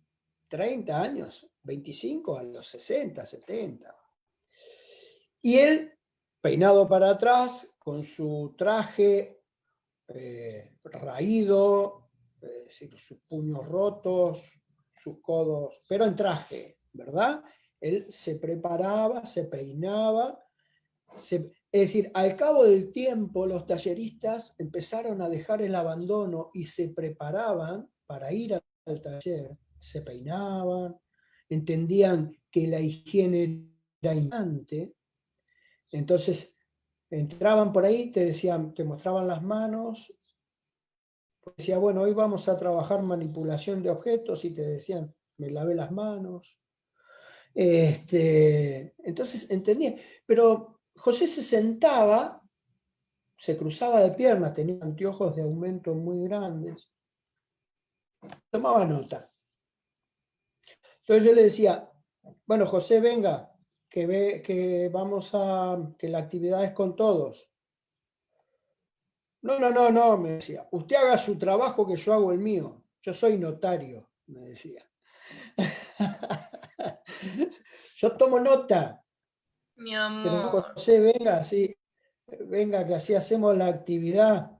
30 años, 25 a los 60, 70. Y él, peinado para atrás, con su traje raído, es decir, sus puños rotos, sus codos, pero en traje, ¿verdad? Él se preparaba, se peinaba, es decir, al cabo del tiempo los talleristas empezaron a dejar el abandono y se preparaban para ir al taller, se peinaban, entendían que la higiene era importante, entonces entraban por ahí, te decían, te mostraban las manos, decía, bueno, hoy vamos a trabajar manipulación de objetos, y te decían, me lavé las manos. Entonces entendía, pero José se sentaba, se cruzaba de piernas, tenía anteojos de aumento muy grandes, tomaba nota. Entonces yo le decía, bueno, José, venga, que la actividad es con todos. No, me decía, usted haga su trabajo que yo hago el mío, yo soy notario, me decía. Yo tomo nota. Mi amor. Pero José, venga, que así hacemos la actividad.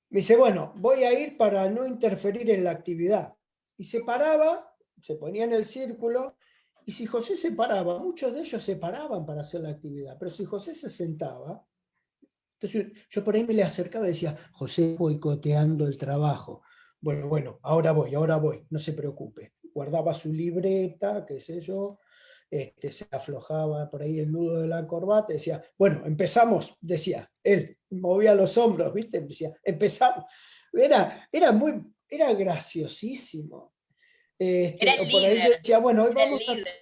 Me dice, bueno, voy a ir para no interferir en la actividad. Y se paraba, se ponía en el círculo, y si José se paraba, muchos de ellos se paraban para hacer la actividad, pero si José se sentaba, entonces yo por ahí me le acercaba y decía, José, boicoteando el trabajo. Bueno, ahora voy, no se preocupe. Guardaba su libreta, qué sé yo, se aflojaba por ahí el nudo de la corbata, decía, bueno, empezamos, decía, él movía los hombros, ¿viste? Decía, empezamos. Era graciosísimo. Era el O por ahí yo líder. decía, bueno, hoy Era el vamos a... líder.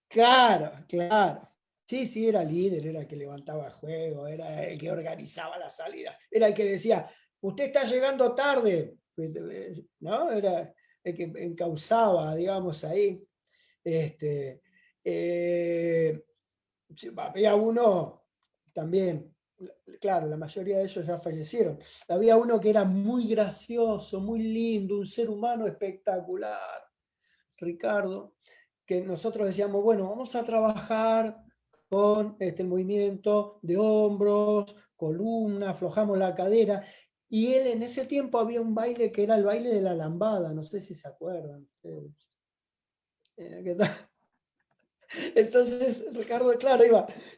Claro, claro. Sí, era líder, era el que levantaba juego, era el que organizaba las salidas, era el que decía, usted está llegando tarde, ¿no? Era el que encauzaba, digamos, ahí. Había uno también, claro, la mayoría de ellos ya fallecieron. Había uno que era muy gracioso, muy lindo, un ser humano espectacular, Ricardo, que nosotros decíamos, bueno, vamos a trabajar con el movimiento de hombros, columna, aflojamos la cadera. Y él en ese tiempo había un baile que era el baile de la lambada, no sé si se acuerdan ustedes. Entonces Ricardo, claro,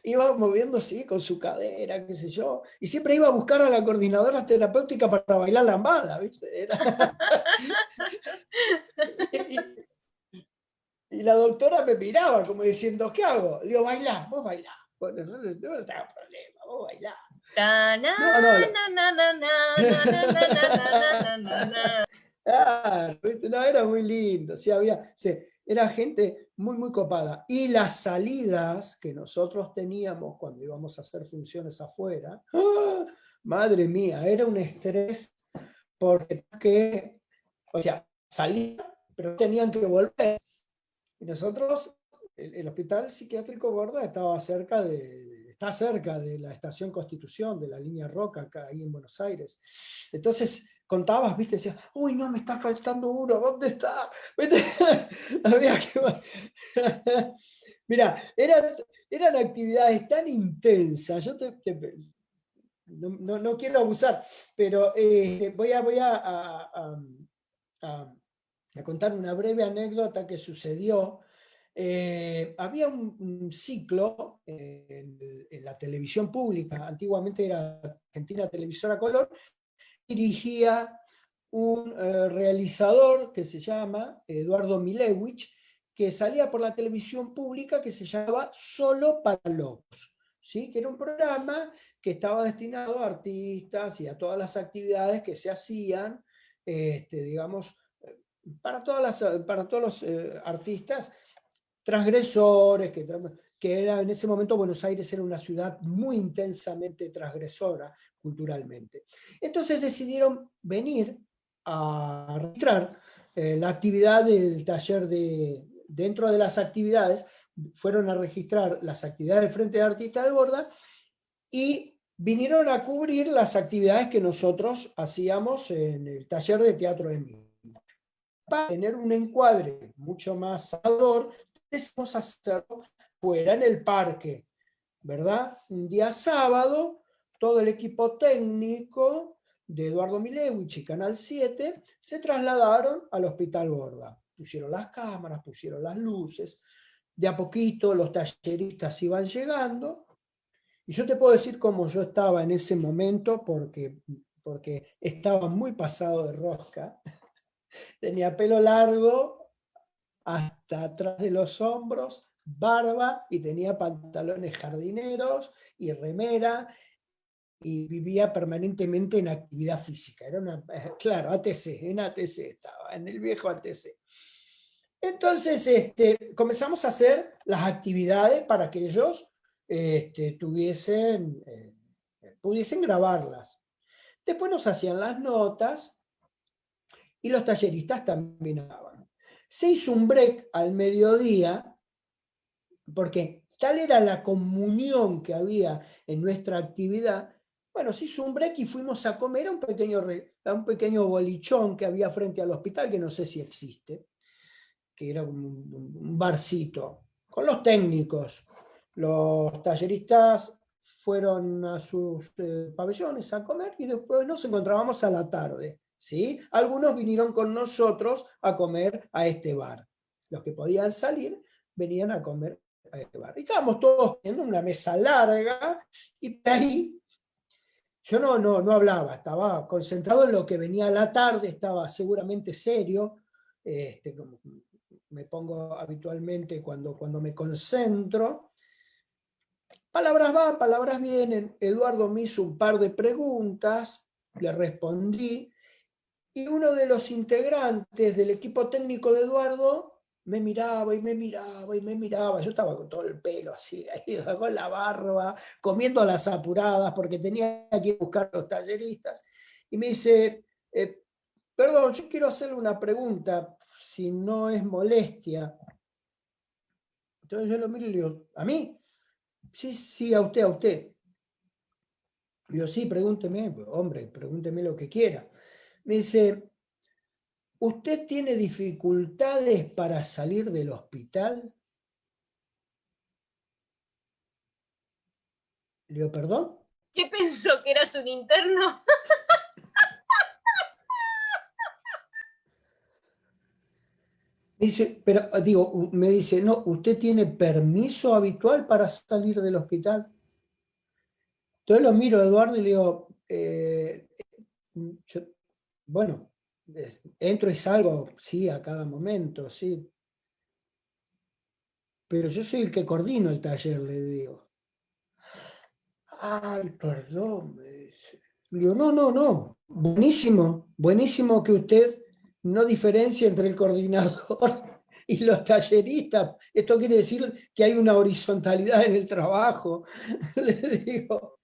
iba moviéndose con su cadera, qué sé yo, y siempre iba a buscar a la coordinadora terapéutica para bailar lambada, ¿viste? Y la doctora me miraba como diciendo, ¿qué hago? Le digo, bailá, vos bailá. Bueno, no tengo problema, vos bailá. Ta, na, No, na, na, na, na, na, na, na, na, na, na, na. no, era muy lindo, sí, era gente muy, muy copada. Y las salidas que nosotros teníamos cuando íbamos a hacer funciones afuera, ¡ah! Madre mía, era un estrés porque, o sea, salían, pero tenían que volver. Y nosotros, el hospital psiquiátrico Borda está cerca de la estación Constitución, de la línea Roca, acá ahí en Buenos Aires. Entonces contabas, viste, decías, uy, no, me está faltando uno, ¿dónde está? Había que... Mira, eran actividades tan intensas, no quiero abusar, pero voy a contar una breve anécdota que sucedió. Había un ciclo en la televisión pública, antiguamente era Argentina Televisora Color, dirigía un realizador que se llama Eduardo Milewich, que salía por la televisión pública que se llamaba Solo para Locos, ¿sí? Que era un programa que estaba destinado a artistas y a todas las actividades que se hacían, digamos, para todos los artistas transgresores, que era en ese momento Buenos Aires era una ciudad muy intensamente transgresora culturalmente. Entonces decidieron venir a registrar la actividad del taller dentro de las actividades, fueron a registrar las actividades del Frente de Artistas de Borda y vinieron a cubrir las actividades que nosotros hacíamos en el taller de teatro de mí. Para tener un encuadre mucho más salvador, decidimos hacerlo fuera en el parque, ¿verdad? Un día sábado, todo el equipo técnico de Eduardo Milewich y Canal 7 se trasladaron al Hospital Borda. Pusieron las cámaras, pusieron las luces, de a poquito los talleristas iban llegando, y yo te puedo decir cómo yo estaba en ese momento, porque estaba muy pasado de rosca. Tenía pelo largo hasta atrás de los hombros, barba, y tenía pantalones jardineros y remera, y vivía permanentemente en actividad física. Era claro, ATC, en ATC estaba, en el viejo ATC. Entonces comenzamos a hacer las actividades para que ellos pudiesen grabarlas. Después nos hacían las notas y los talleristas también hablaban. Se hizo un break al mediodía, porque tal era la comunión que había en nuestra actividad. Bueno, se hizo un break y fuimos a comer a un pequeño bolichón que había frente al hospital, que no sé si existe, que era un barcito, con los técnicos. Los talleristas fueron a sus pabellones a comer y después nos encontrábamos a la tarde. ¿Sí? Algunos vinieron con nosotros a comer a este bar. Los que podían salir venían a comer a este bar. Y estábamos todos en una mesa larga y por ahí yo no hablaba, estaba concentrado en lo que venía a la tarde, estaba seguramente serio, como me pongo habitualmente cuando me concentro. Palabras van, palabras vienen. Eduardo me hizo un par de preguntas, le respondí, y uno de los integrantes del equipo técnico de Eduardo me miraba y me miraba y me miraba. Yo estaba con todo el pelo así, ahí, con la barba, comiendo a las apuradas porque tenía que ir a buscar a los talleristas. Y me dice, perdón, yo quiero hacerle una pregunta, si no es molestia. Entonces yo lo miro y le digo, ¿a mí? Sí, sí, a usted, a usted. Le digo, sí, pregúnteme, hombre, pregúnteme lo que quiera. Me dice, ¿usted tiene dificultades para salir del hospital? Le digo, ¿perdón? ¿Qué pensó? ¿Que eras un interno? Me dice, pero digo, me dice, no, ¿usted tiene permiso habitual para salir del hospital? Entonces lo miro a Eduardo y le digo, yo, bueno, entro y salgo, sí, a cada momento, sí. Pero yo soy el que coordino el taller, le digo. Ay, perdón, me dice. Le digo, no, no, no. Buenísimo, buenísimo que usted no diferencia entre el coordinador y los talleristas. Esto quiere decir que hay una horizontalidad en el trabajo. Le digo,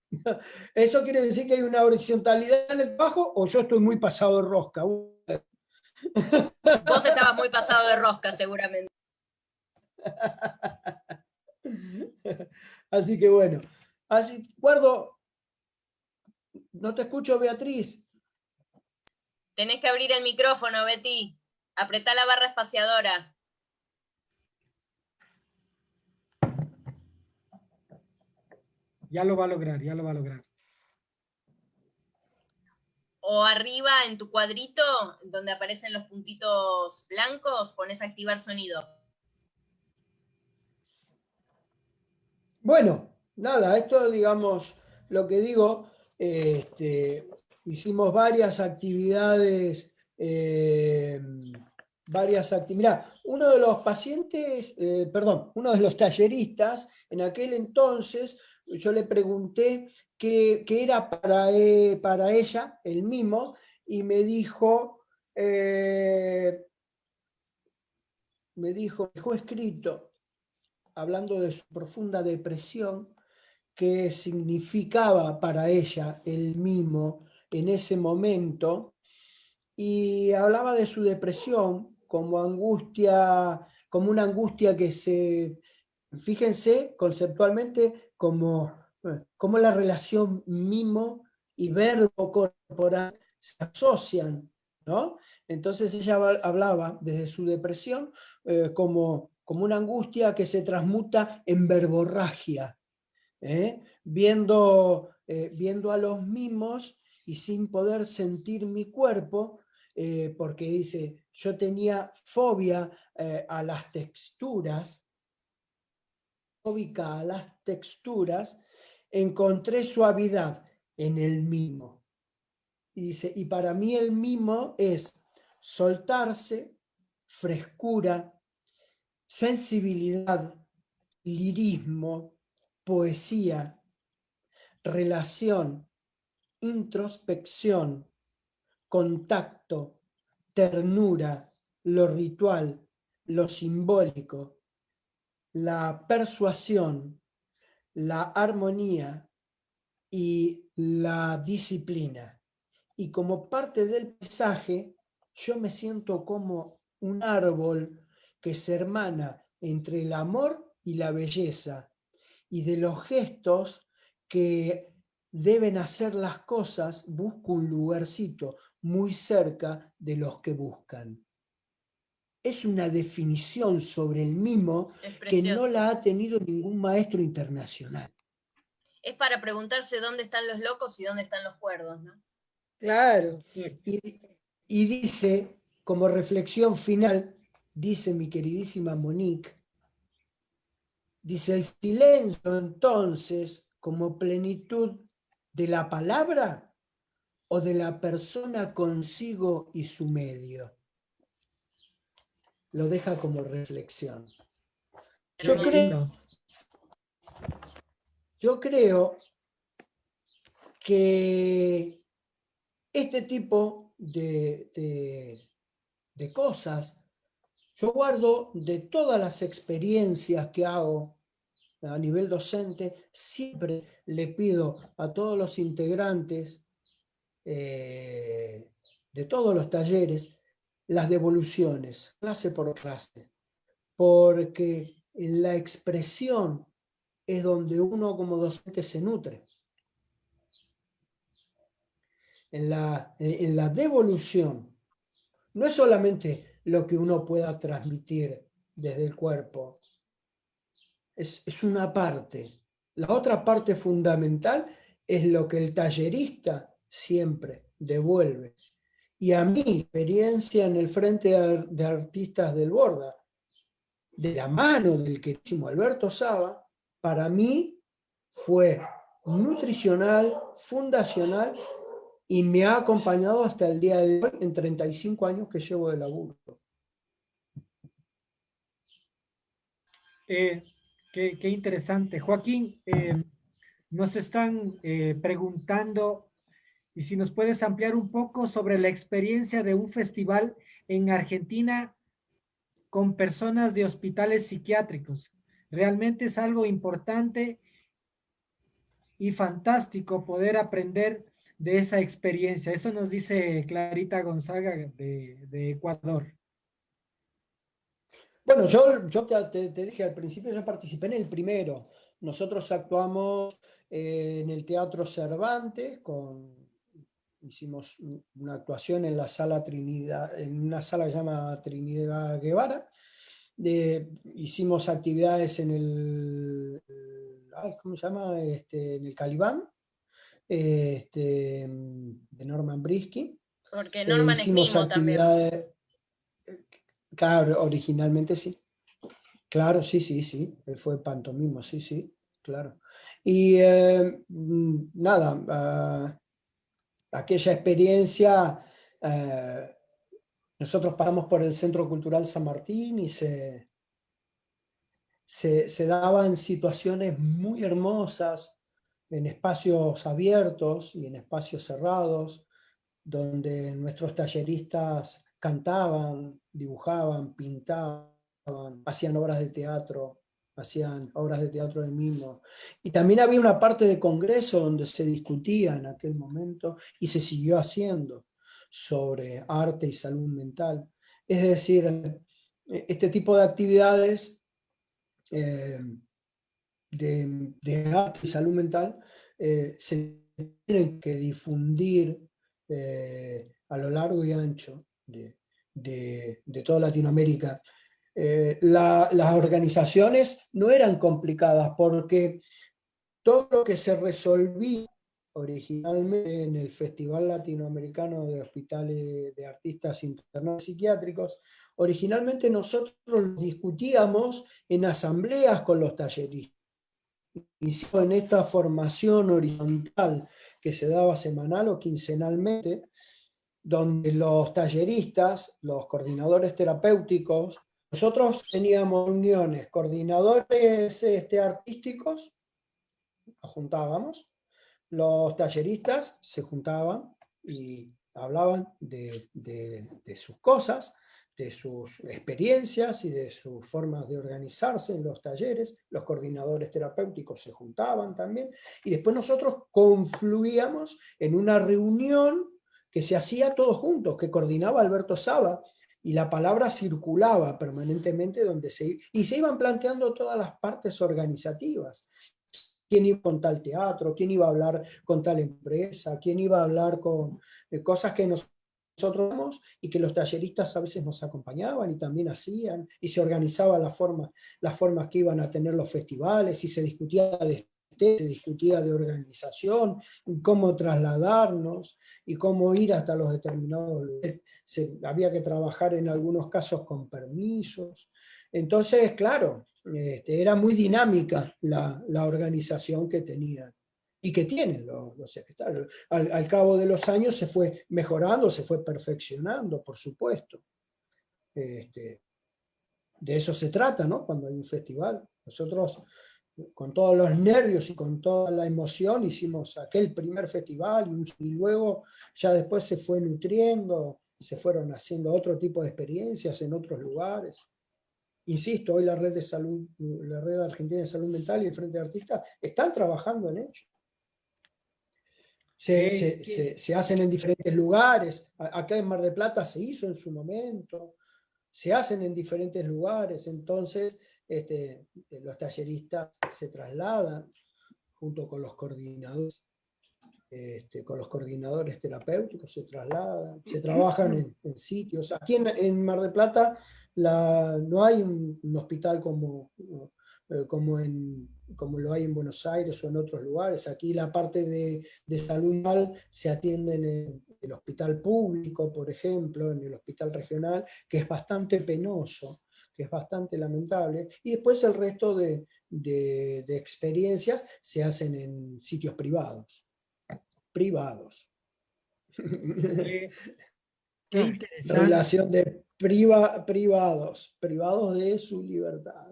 ¿eso quiere decir que hay una horizontalidad en el trabajo o yo estoy muy pasado de rosca? Vos estabas muy pasado de rosca, seguramente. Así que bueno, así, guardo, no te escucho, Beatriz. Tenés que abrir el micrófono, Betty. Apretá la barra espaciadora. Ya lo va a lograr, ya lo va a lograr. O arriba en tu cuadrito, donde aparecen los puntitos blancos, pones activar sonido. Bueno, nada, esto digamos, lo que digo, hicimos varias actividades, mirá, uno de los pacientes, perdón, uno de los talleristas, en aquel entonces, yo le pregunté qué era para ella el mimo, y dejó escrito, hablando de su profunda depresión, qué significaba para ella el mimo en ese momento, y hablaba de su depresión como angustia, como una angustia que fíjense, conceptualmente, como la relación mimo y verbo corporal se asocian, ¿no? Entonces ella hablaba desde su depresión como una angustia que se transmuta en verborragia, viendo a los mimos y sin poder sentir mi cuerpo, porque dice, yo tenía fobia a las texturas, fóbica a las texturas, encontré suavidad en el mimo. Y dice, y para mí el mimo es soltarse, frescura, sensibilidad, lirismo, poesía, relación, introspección, contacto, ternura, lo ritual, lo simbólico, la persuasión, la armonía y la disciplina. Y como parte del paisaje, yo me siento como un árbol que se hermana entre el amor y la belleza, y de los gestos que deben hacer las cosas, busco un lugarcito muy cerca de los que buscan. Es una definición sobre el mimo que no la ha tenido ningún maestro internacional. Es para preguntarse dónde están los locos y dónde están los cuerdos, ¿no? Claro. Y dice, como reflexión final, dice mi queridísima Monique, dice, el silencio entonces como plenitud de la palabra o de la persona consigo y su medio. lo deja como reflexión. Qué Yo creo, lindo. yo creo que este tipo de cosas, yo guardo de todas las experiencias que hago a nivel docente, siempre le pido a todos los integrantes de todos los talleres las devoluciones, clase por clase, porque la expresión es donde uno como docente se nutre. En la devolución, no es solamente lo que uno pueda transmitir desde el cuerpo, es una parte. La otra parte fundamental es lo que el tallerista siempre devuelve. Y a mi experiencia en el Frente de Artistas del Borda, de la mano del queridísimo Alberto Saba, para mí fue nutricional, fundacional y me ha acompañado hasta el día de hoy en 35 años que llevo de laburo. Qué interesante. Joaquín, nos están preguntando y si nos puedes ampliar un poco sobre la experiencia de un festival en Argentina con personas de hospitales psiquiátricos. Realmente es algo importante y fantástico poder aprender de esa experiencia. Eso nos dice Clarita Gonzaga de Ecuador. Bueno, yo te dije al principio, yo participé en el primero. Nosotros actuamos en el Teatro Cervantes, hicimos una actuación en la sala Trinidad, en una sala que se llama Trinidad Guevara. Hicimos actividades en ¿cómo se llama? En el Calibán, de Norman Brisky. Porque Norman es Hicimos mimo también. actividades, claro, originalmente sí. Claro, sí. Fue pantomimo, sí, claro. Y nada, aquella experiencia, nosotros pasamos por el Centro Cultural San Martín y se daban situaciones muy hermosas en espacios abiertos y en espacios cerrados, donde nuestros talleristas cantaban, dibujaban, pintaban, hacían obras de teatro de mimo. Y también había una parte de congreso donde se discutía en aquel momento y se siguió haciendo sobre arte y salud mental. Es decir, este tipo de actividades de arte y salud mental se tienen que difundir a lo largo y ancho de toda Latinoamérica. Las organizaciones no eran complicadas porque todo lo que se resolvía originalmente en el Festival Latinoamericano de Hospitales de Artistas Internados Psiquiátricos, originalmente nosotros lo discutíamos en asambleas con los talleristas. En esta formación horizontal que se daba semanal o quincenalmente, donde los talleristas, los coordinadores terapéuticos, nosotros teníamos reuniones, coordinadores artísticos, nos juntábamos, los talleristas se juntaban y hablaban de sus cosas, de sus experiencias y de sus formas de organizarse en los talleres. Los coordinadores terapéuticos se juntaban también y después nosotros confluíamos en una reunión que se hacía todos juntos, que coordinaba Alberto Saba, y la palabra circulaba permanentemente y se iban planteando todas las partes organizativas. ¿Quién iba con tal teatro? ¿Quién iba a hablar con tal empresa? ¿Quién iba a hablar con cosas que nosotros vamos y que los talleristas a veces nos acompañaban y también hacían? Y se organizaba las formas que iban a tener los festivales y se discutía de organización, cómo trasladarnos y cómo ir hasta los determinados lugares. Había que trabajar en algunos casos con permisos. Entonces, claro, era muy dinámica la organización que tenían y que tienen los secretarios. Al cabo de los años se fue mejorando, se fue perfeccionando, por supuesto. de eso se trata, ¿no? Cuando hay un festival. Nosotros, con todos los nervios y con toda la emoción, hicimos aquel primer festival y luego ya después se fue nutriendo, se fueron haciendo otro tipo de experiencias en otros lugares. Insisto, hoy la red de salud, la red argentina de salud mental y el Frente de Artistas están trabajando en ello. Se hacen en diferentes lugares. Acá en Mar del Plata se hizo en su momento. Se hacen en diferentes lugares. Entonces, los talleristas se trasladan junto con los coordinadores. Con los coordinadores terapéuticos se trasladan, se trabajan en sitios. Aquí en Mar del Plata no hay un hospital como lo hay en Buenos Aires o en otros lugares. Aquí la parte de salud mental se atiende en el hospital público, por ejemplo, en el hospital regional, que es bastante penoso, que es bastante lamentable, y después el resto de experiencias se hacen en sitios privados. Qué interesante. Relación de privados de su libertad.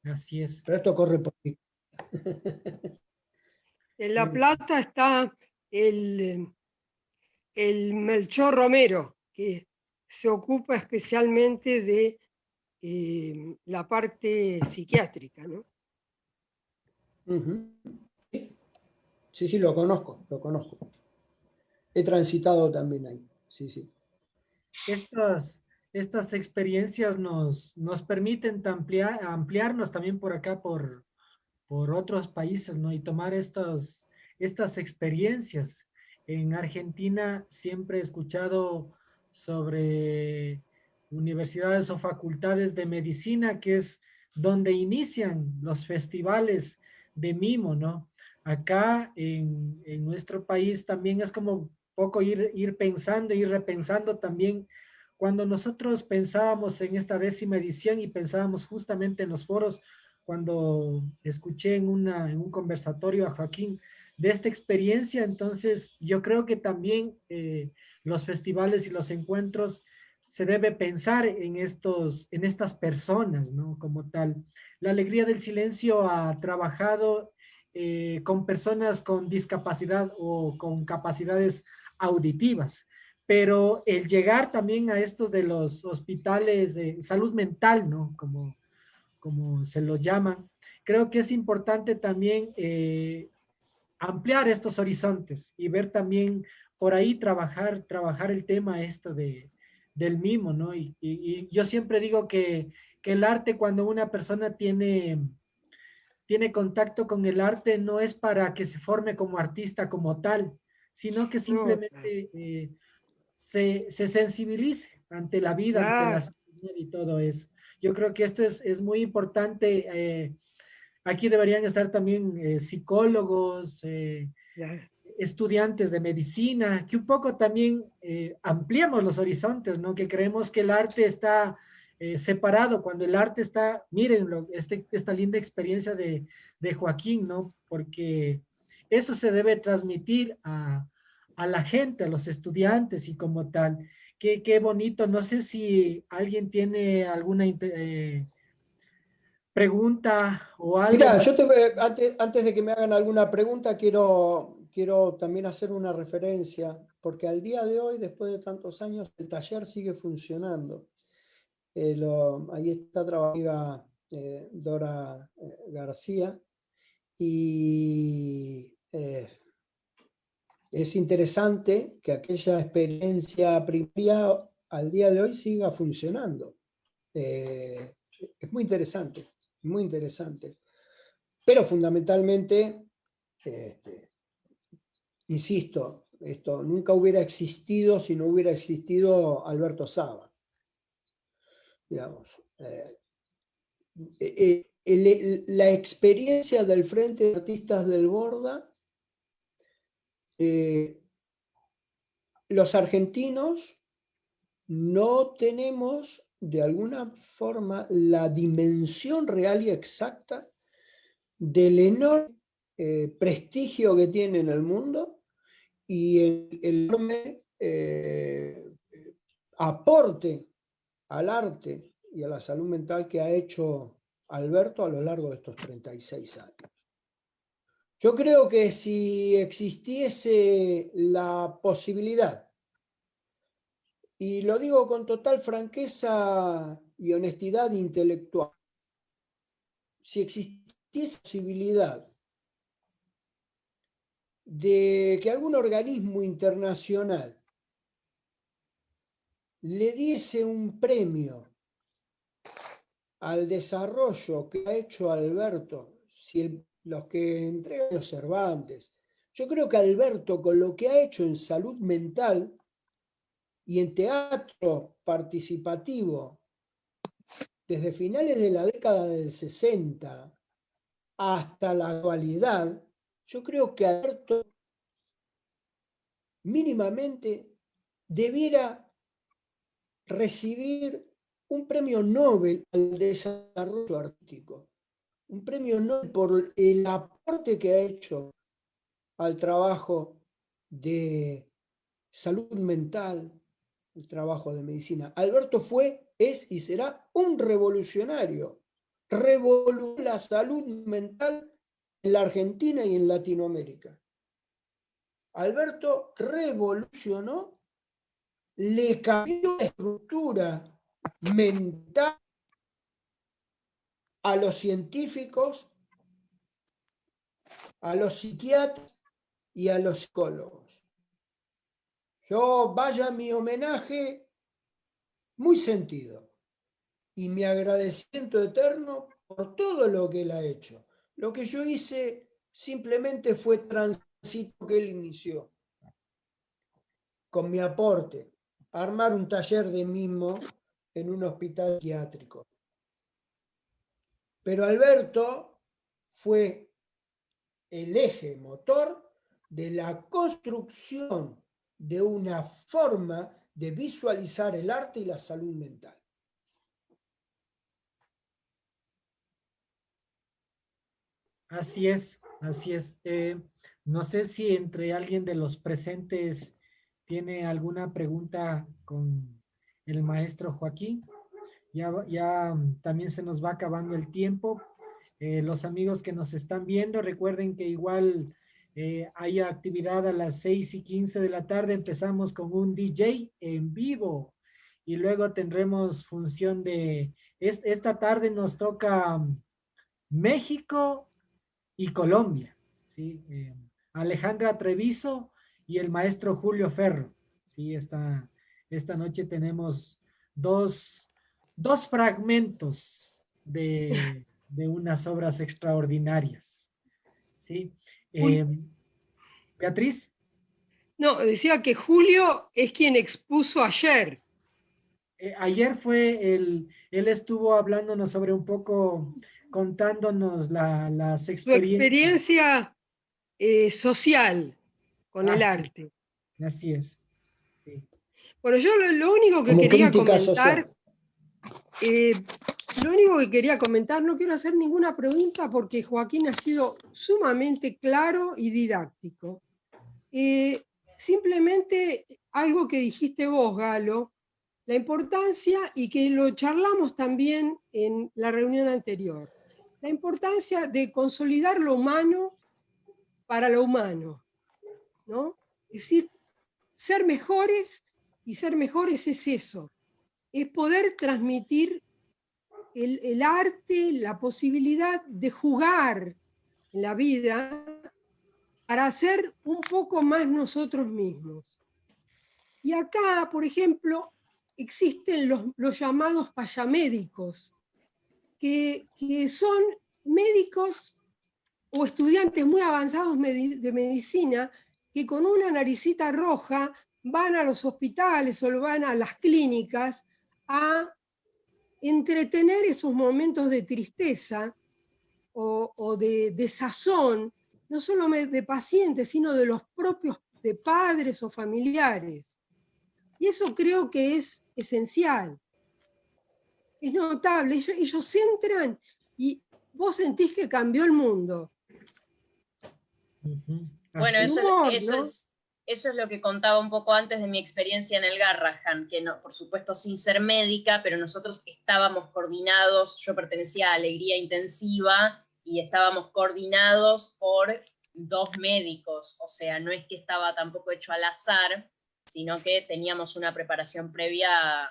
Así es. Pero esto corre por mí. En La Plata está el Melchor Romero, que se ocupa especialmente de la parte psiquiátrica, ¿no? Sí, lo conozco. He transitado también ahí. Sí. Estas experiencias nos permiten ampliarnos también por acá, por otros países, ¿no? Y tomar estas experiencias. En Argentina siempre he escuchado sobre universidades o facultades de medicina, que es donde inician los festivales de mimo, ¿no? Acá en nuestro país también es como poco ir pensando, ir repensando también. Cuando nosotros pensábamos en esta 10ª edición y pensábamos justamente en los foros, cuando escuché en un conversatorio a Joaquín de esta experiencia, entonces yo creo que también los festivales y los encuentros se debe pensar en estas personas, ¿no? Como tal. La Alegría del Silencio ha trabajado con personas con discapacidad o con capacidades auditivas, pero el llegar también a estos de los hospitales de salud mental, ¿no? Como se lo llaman, creo que es importante también ampliar estos horizontes y ver también por ahí trabajar el tema del mimo, ¿no? Y yo siempre digo que el arte, cuando una persona tiene contacto con el arte, no es para que se forme como artista como tal, sino que simplemente se sensibilice ante la vida, ante la sociedad y todo eso. Yo creo que esto es muy importante. Aquí deberían estar también psicólogos, estudiantes de medicina, que un poco también ampliemos los horizontes, ¿no? Que creemos que el arte está separado, cuando el arte está, miren, esta linda experiencia de Joaquín, ¿no? Porque eso se debe transmitir a la gente, a los estudiantes y como tal. Qué bonito. No sé si alguien tiene alguna pregunta o algo Mira, más. antes de que me hagan alguna pregunta, quiero también hacer una referencia, porque al día de hoy, después de tantos años, el taller sigue funcionando. Ahí está trabajando Dora García, y es interesante que aquella experiencia primaria al día de hoy siga funcionando. Es muy interesante, muy interesante. Pero fundamentalmente, insisto, esto nunca hubiera existido si no hubiera existido Alberto Saba. Digamos, la experiencia del Frente de Artistas del Borda, los argentinos no tenemos de alguna forma la dimensión real y exacta del enorme prestigio que tiene en el mundo y el enorme aporte al arte y a la salud mental que ha hecho Alberto a lo largo de estos 36 años. Yo creo que si existiese la posibilidad, y lo digo con total franqueza y honestidad intelectual, si existiese posibilidad de que algún organismo internacional le diese un premio al desarrollo que ha hecho Alberto, si los que entregan los Cervantes, yo creo que Alberto, con lo que ha hecho en salud mental y en teatro participativo, desde finales de la década del 60 hasta la actualidad, yo creo que Alberto mínimamente debiera recibir un premio Nobel al desarrollo artístico, un premio Nobel por el aporte que ha hecho al trabajo de salud mental, el trabajo de medicina. Alberto fue, es y será un revolucionario. Revolucionó la salud mental en la Argentina y en Latinoamérica. Alberto revolucionó, le cambió la estructura mental a los científicos, a los psiquiatras y a los psicólogos. Yo vaya mi homenaje muy sentido y mi agradecimiento eterno por todo lo que él ha hecho. Lo que yo hice simplemente fue tránsito que él inició con mi aporte, armar un taller de mimo en un hospital psiquiátrico. Pero Alberto fue el eje motor de la construcción de una forma de visualizar el arte y la salud mental. Así es, así es. No sé si entre alguien de los presentes tiene alguna pregunta con el maestro Joaquín. Ya también se nos va acabando el tiempo. Los amigos que nos están viendo, recuerden que igual hay actividad a las 6:15 de la tarde. Empezamos con un DJ en vivo y luego tendremos función de... Esta tarde nos toca México y Colombia, ¿sí? Alejandra Treviso y el maestro Julio Ferro, ¿sí? Esta noche tenemos dos fragmentos de unas obras extraordinarias, ¿sí? Beatriz. No, decía que Julio es quien expuso ayer. Ayer él estuvo hablándonos sobre un poco, contándonos las Su experiencias. experiencia social con el arte. Así es, sí. Bueno, yo lo único que Como quería crítica comentar, social. lo único que quería comentar, no quiero hacer ninguna pregunta porque Joaquín ha sido sumamente claro y didáctico. Simplemente algo que dijiste vos, Galo, la importancia, y que lo charlamos también en la reunión anterior, la importancia de consolidar lo humano para lo humano, ¿no? Es decir, ser mejores, y ser mejores es eso, es poder transmitir el arte, la posibilidad de jugar en la vida para ser un poco más nosotros mismos. Y acá, por ejemplo, existen los llamados payamédicos, que son médicos o estudiantes muy avanzados de medicina que con una naricita roja van a los hospitales o van a las clínicas a entretener esos momentos de tristeza o de desazón, no solo de pacientes, sino de los propios de padres o familiares. Y eso creo que es esencial. Es notable. Ellos entran y vos sentís que cambió el mundo. Uh-huh. Bueno, El eso humor, ¿no? eso es lo que contaba un poco antes de mi experiencia en el Garrahan, que no, por supuesto sin ser médica, pero nosotros estábamos coordinados, yo pertenecía a Alegría Intensiva y estábamos coordinados por 2 médicos, o sea, no es que estaba tampoco hecho al azar, sino que teníamos una preparación previa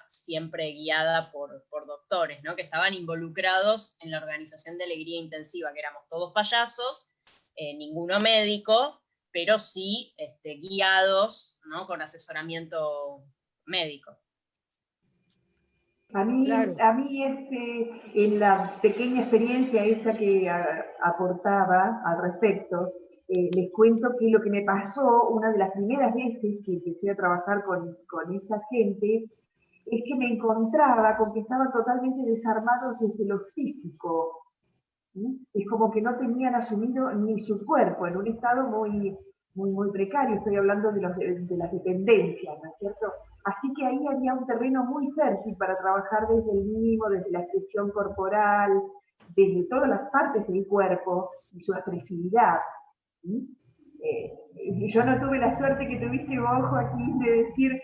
siempre guiada por doctores, ¿no? Que estaban involucrados en la organización de Alegría Intensiva, que éramos todos payasos, ninguno médico, pero sí guiados, ¿no? Con asesoramiento médico. A mí, Claro. en la pequeña experiencia esa que aportaba al respecto, les cuento que lo que me pasó una de las primeras veces que empecé a trabajar con esa gente es que me encontraba con que estaban totalmente desarmados desde lo físico. ¿Sí? Es como que no tenían asumido ni su cuerpo, en un estado muy precario. Estoy hablando de las dependencias, ¿no es cierto? Así que ahí había un terreno muy fértil para trabajar desde el mimo, desde la expresión corporal, desde todas las partes del cuerpo y su expresividad. ¿Sí? Yo no tuve la suerte que tuviste vos, Joaquín, de decir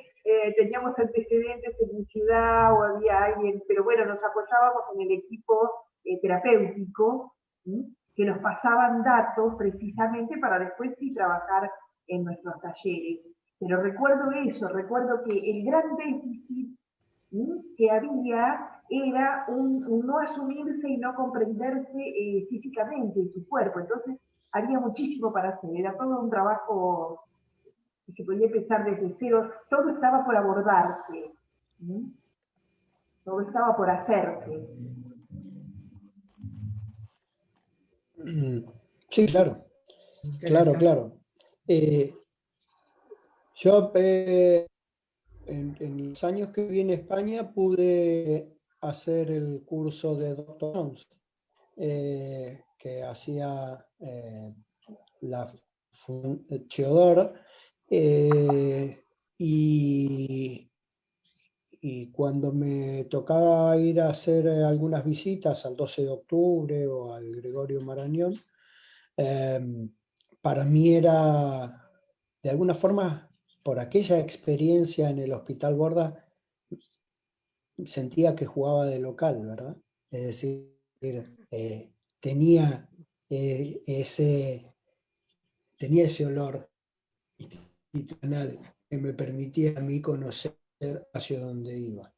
teníamos antecedentes en mi ciudad o había alguien, pero bueno, nos apoyábamos en el equipo terapéutico, ¿sí? Que nos pasaban datos precisamente para después sí trabajar en nuestros talleres. Pero recuerdo eso, recuerdo que el gran déficit, ¿sí? Que había era un no asumirse y no comprenderse físicamente en su cuerpo. Entonces había muchísimo para hacer, era todo un trabajo que se podía empezar desde cero, todo estaba por abordarse, ¿sí? Todo estaba por hacerse. Sí, claro, Interesante. claro. Yo en los años que viví en España pude hacer el curso de Dr. Jones, que hacía la Theodore, y cuando me tocaba ir a hacer algunas visitas al 12 de octubre o al Gregorio Marañón, para mí era, de alguna forma, por aquella experiencia en el Hospital Borda, sentía que jugaba de local, ¿verdad? Es decir, tenía, tenía ese olor institucional que me permitía a mí conocer hacia dónde iba.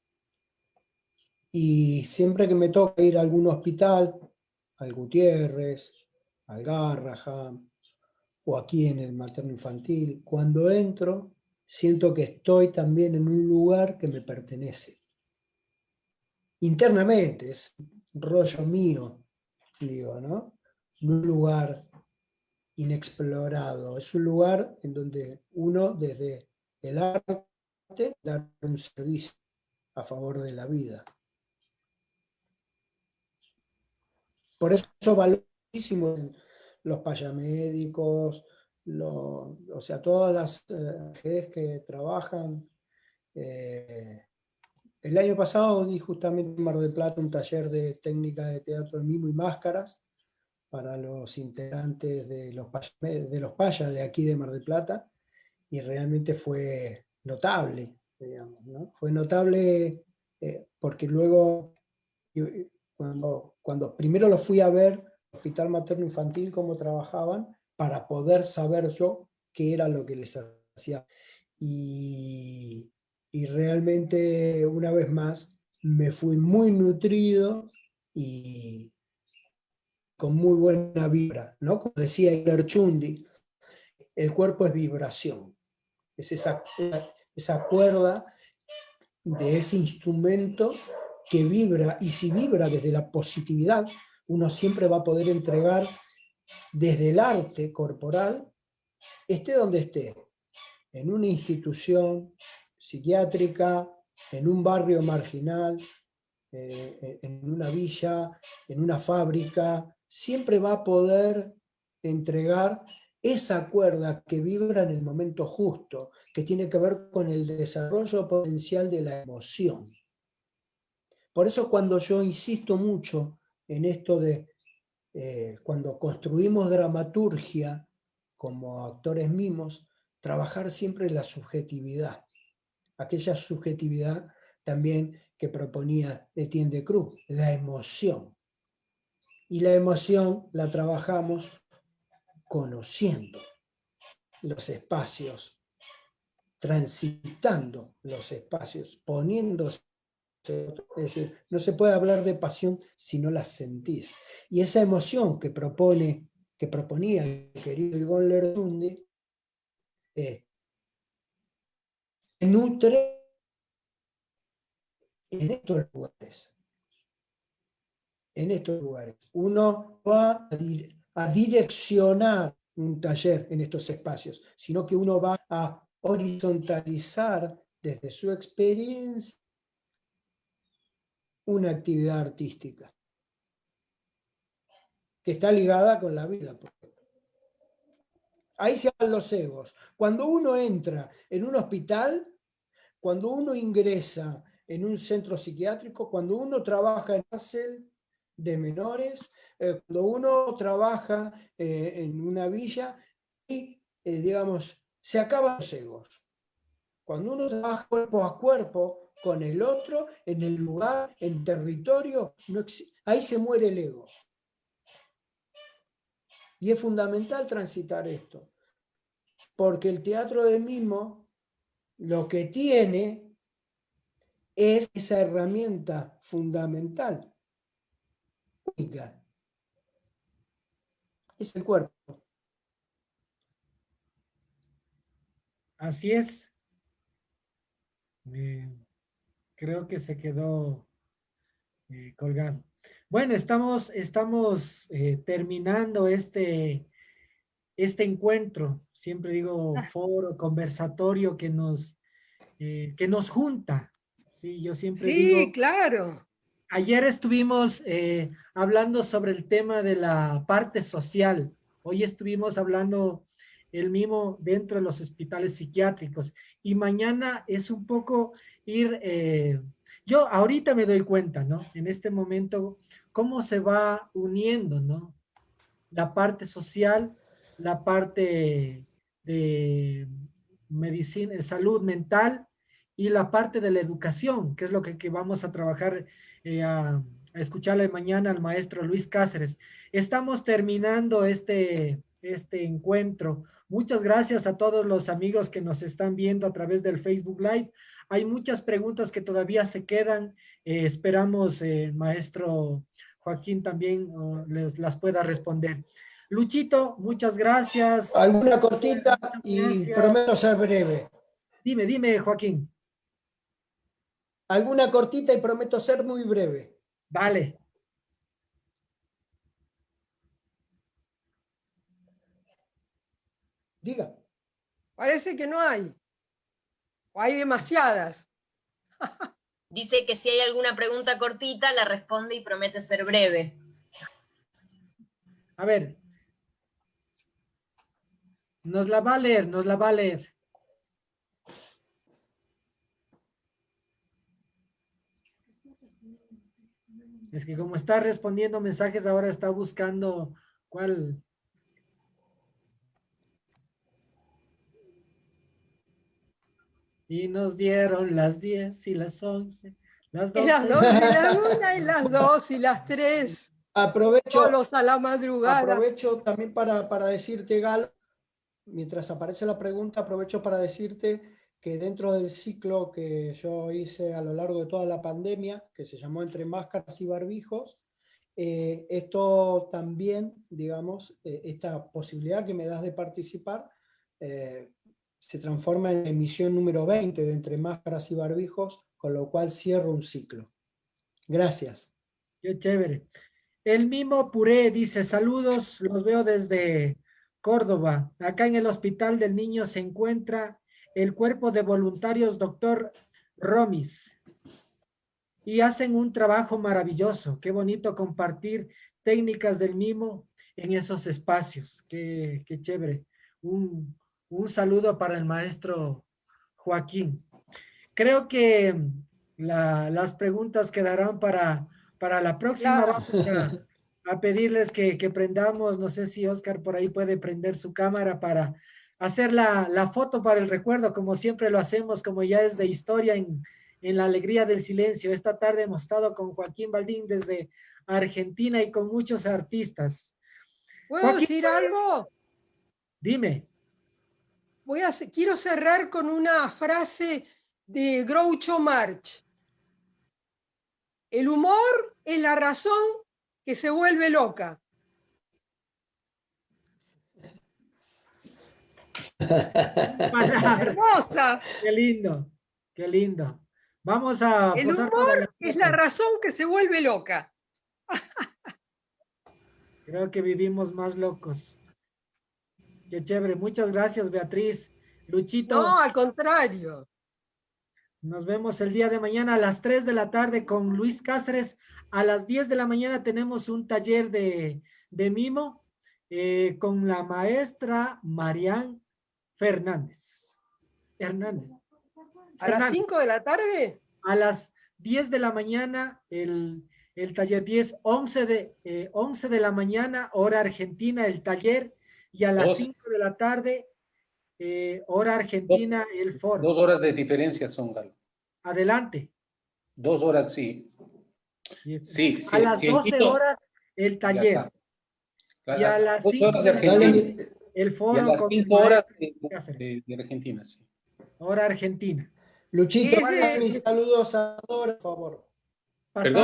Y siempre que me toca ir a algún hospital, al Gutiérrez, al Garrahan, o aquí en el materno infantil, cuando entro, siento que estoy también en un lugar que me pertenece. Internamente, es un rollo mío, digo, ¿no? Un lugar inexplorado, es un lugar en donde uno desde el arte da un servicio a favor de la vida. Por eso valoro muchísimo los payamédicos, o sea, todas las ONGs que trabajan. El año pasado di justamente en Mar del Plata un taller de técnica de teatro en mimo y máscaras para los integrantes de los payas de aquí de Mar del Plata, y realmente fue notable, digamos, ¿no? Fue notable porque luego, cuando primero lo fui a ver, Hospital Materno Infantil, cómo trabajaban, para poder saber yo qué era lo que les hacía. Y realmente, una vez más, me fui muy nutrido y con muy buena vibra, ¿no? Como decía Chundi, el cuerpo es vibración, es esa cuerda de ese instrumento que vibra, y si vibra desde la positividad, uno siempre va a poder entregar desde el arte corporal, esté donde esté, en una institución psiquiátrica, en un barrio marginal, en una villa, en una fábrica, siempre va a poder entregar esa cuerda que vibra en el momento justo, que tiene que ver con el desarrollo potencial de la emoción. Por eso cuando yo insisto mucho en esto de cuando construimos dramaturgia como actores mimos, trabajar siempre la subjetividad, aquella subjetividad también que proponía Etienne de Cruz, la emoción. Y la emoción la trabajamos conociendo los espacios, transitando los espacios, poniéndose. Es decir, no se puede hablar de pasión si no la sentís. Y esa emoción que proponía el querido Igor Lertundi, se nutre en estos lugares. En estos lugares. Uno va a direccionar un taller en estos espacios, sino que uno va a horizontalizar desde su experiencia una actividad artística que está ligada con la vida. Ahí se van los egos. Cuando uno entra en un hospital, cuando uno ingresa en un centro psiquiátrico, cuando uno trabaja en cárcel de menores, cuando uno trabaja en una villa, y digamos, se acaban los egos. Cuando uno trabaja cuerpo a cuerpo con el otro, en el lugar, en territorio, ahí se muere el ego. Y es fundamental transitar esto, porque el teatro del mimo lo que tiene es esa herramienta fundamental, única, es el cuerpo. Así es. Creo que se quedó colgado. Bueno, estamos terminando este encuentro, siempre digo foro, conversatorio que nos junta. Sí, yo siempre Sí, digo, claro. ayer estuvimos hablando sobre el tema de la parte social. Hoy estuvimos hablando el mismo dentro de los hospitales psiquiátricos. Y mañana es un poco ir, yo ahorita me doy cuenta, ¿no? En este momento, cómo se va uniendo, ¿no? La parte social, la parte de medicina, salud mental y la parte de la educación, que es lo que vamos a trabajar, a escucharle mañana al maestro Luis Cáceres. Estamos terminando este encuentro. Muchas gracias a todos los amigos que nos están viendo a través del Facebook Live. Hay muchas preguntas que todavía se quedan. Esperamos, maestro Joaquín también las pueda responder. Luchito, muchas gracias. Alguna cortita Muchas y gracias. prometo ser breve. Dime, Joaquín. Alguna cortita y prometo ser muy breve. Dale. Diga. Parece que no hay. O hay demasiadas. Dice que si hay alguna pregunta cortita, la responde y promete ser breve. A ver. Nos la va a leer. Es que como está respondiendo mensajes, ahora está buscando cuál. Y nos dieron las 10 y las 11, las Es las 12. 12 de la una y las 2 y las 3. Aprovecho Solos a la madrugada. también para decirte, Galo, mientras aparece la pregunta, aprovecho para decirte que dentro del ciclo que yo hice a lo largo de toda la pandemia, que se llamó Entre Máscaras y Barbijos, esto también, digamos, esta posibilidad que me das de participar, se transforma en la emisión número 20 de Entre Máscaras y Barbijos, con lo cual cierro un ciclo. Gracias. Qué chévere. El Mimo Puré dice, saludos, los veo desde Córdoba. Acá en el Hospital del Niño se encuentra el cuerpo de voluntarios doctor Romis y hacen un trabajo maravilloso. Qué bonito compartir técnicas del mimo en esos espacios. Qué chévere. Un saludo para el maestro Joaquín. Creo que las preguntas quedarán para la próxima. Claro. Vamos a pedirles que prendamos, no sé si Oscar por ahí puede prender su cámara para hacer la foto para el recuerdo, como siempre lo hacemos, como ya es de historia en la alegría del silencio. Esta tarde hemos estado con Joaquín Baldín desde Argentina y con muchos artistas. ¿Puedo Joaquín, decir algo? dime. Quiero cerrar con una frase de Groucho Marx. El humor es la razón que se vuelve loca. Palabras. Hermosa. Qué lindo, qué lindo. Vamos a El posar para la humor es la foto. razón que se vuelve loca. Creo que vivimos más locos. Qué chévere. Muchas gracias, Beatriz. Luchito, No, al contrario. nos vemos el día de mañana a las 3 de la tarde con Luis Cáceres. A las 10 de la mañana tenemos un taller de mimo con la maestra Marian Fernández. Hernández. ¿A las Fernández. 5 de la tarde? A las 10 de la mañana, el taller 10, 11 de la mañana, hora argentina, el taller, y a las 5 de la tarde, hora argentina, el foro. 2 horas de diferencia son, Galo. Adelante. 2 horas, sí. Sí, A las sí, en 12 Quito, horas, el ya taller. está. Y a las 2 5 horas de de la tarde, Argentina. el Y a foro las con el 5 horas maestro Cáceres. de Argentina, sí. Hora argentina. Luchito, Ese- mis saludos a todos, por favor. Pasamos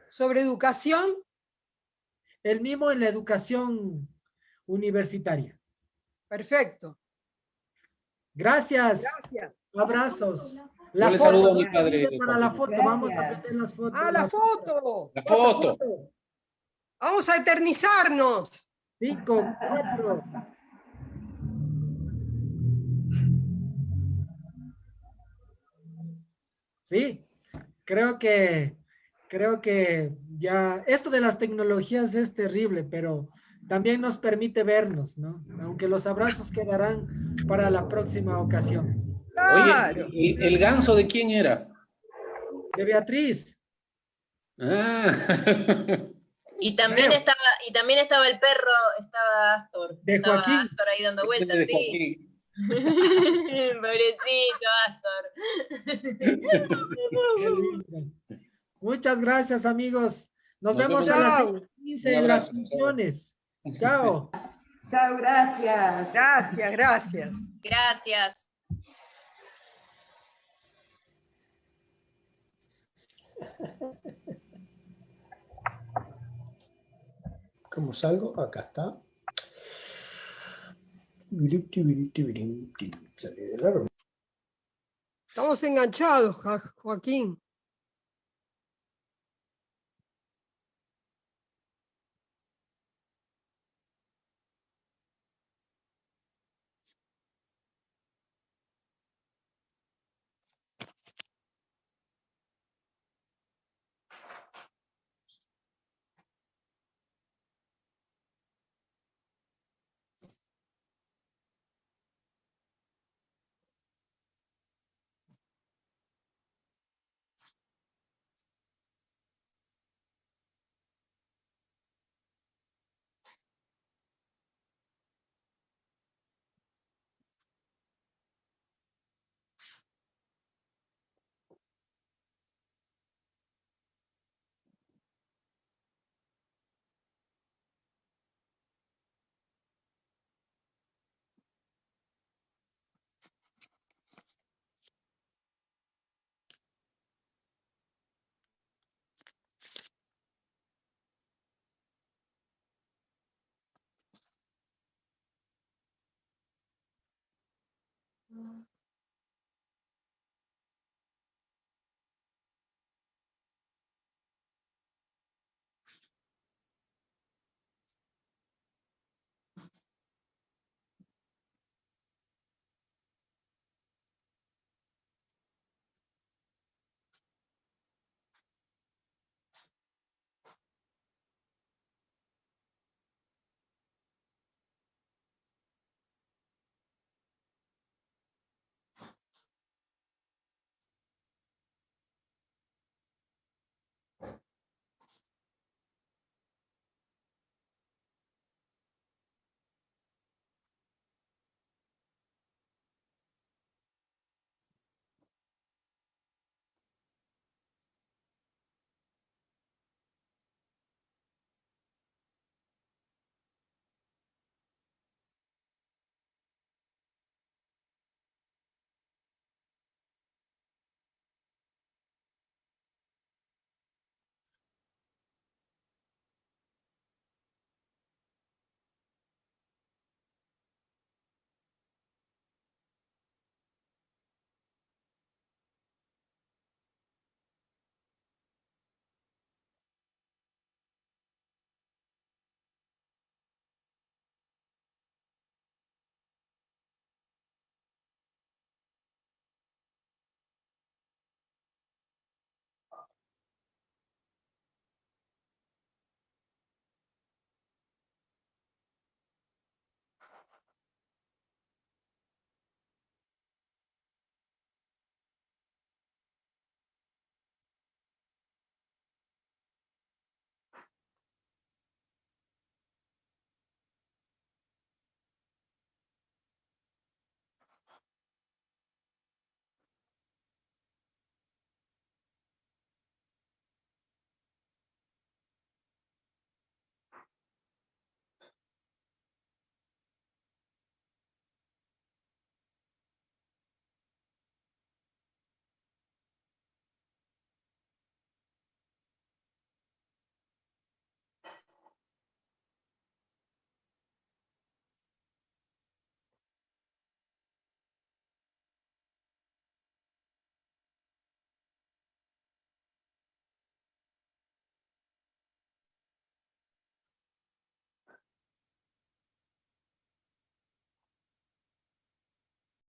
sobre educación, el mismo en la educación universitaria. perfecto. Gracias. Gracias. Abrazos. Yo le saludo a mi no se padre. olvide para la foto. Vamos a Gracias. meter las fotos. ¡Ah, la foto! La Otra foto. foto. Vamos a eternizarnos. 5, 4. Sí, creo que ya esto de las tecnologías es terrible, pero también nos permite vernos, ¿no? Aunque los abrazos quedarán para la próxima ocasión. Claro. Oye, ¿el ganso de quién era? De Beatriz, Ah. creo, Y también estaba el perro, estaba Astor. de Estaba Joaquín. Astor ahí dando vueltas, De sí. Joaquín. Pobrecito Astor. Qué lindo. Muchas gracias, amigos. Nos vemos a vemos. las Chao. 6:15 Un en las abrazo. funciones. Chao. Chao, gracias. Gracias, gracias. Gracias. ¿Cómo salgo? Acá está. Salí del árbol. Estamos enganchados, Joaquín.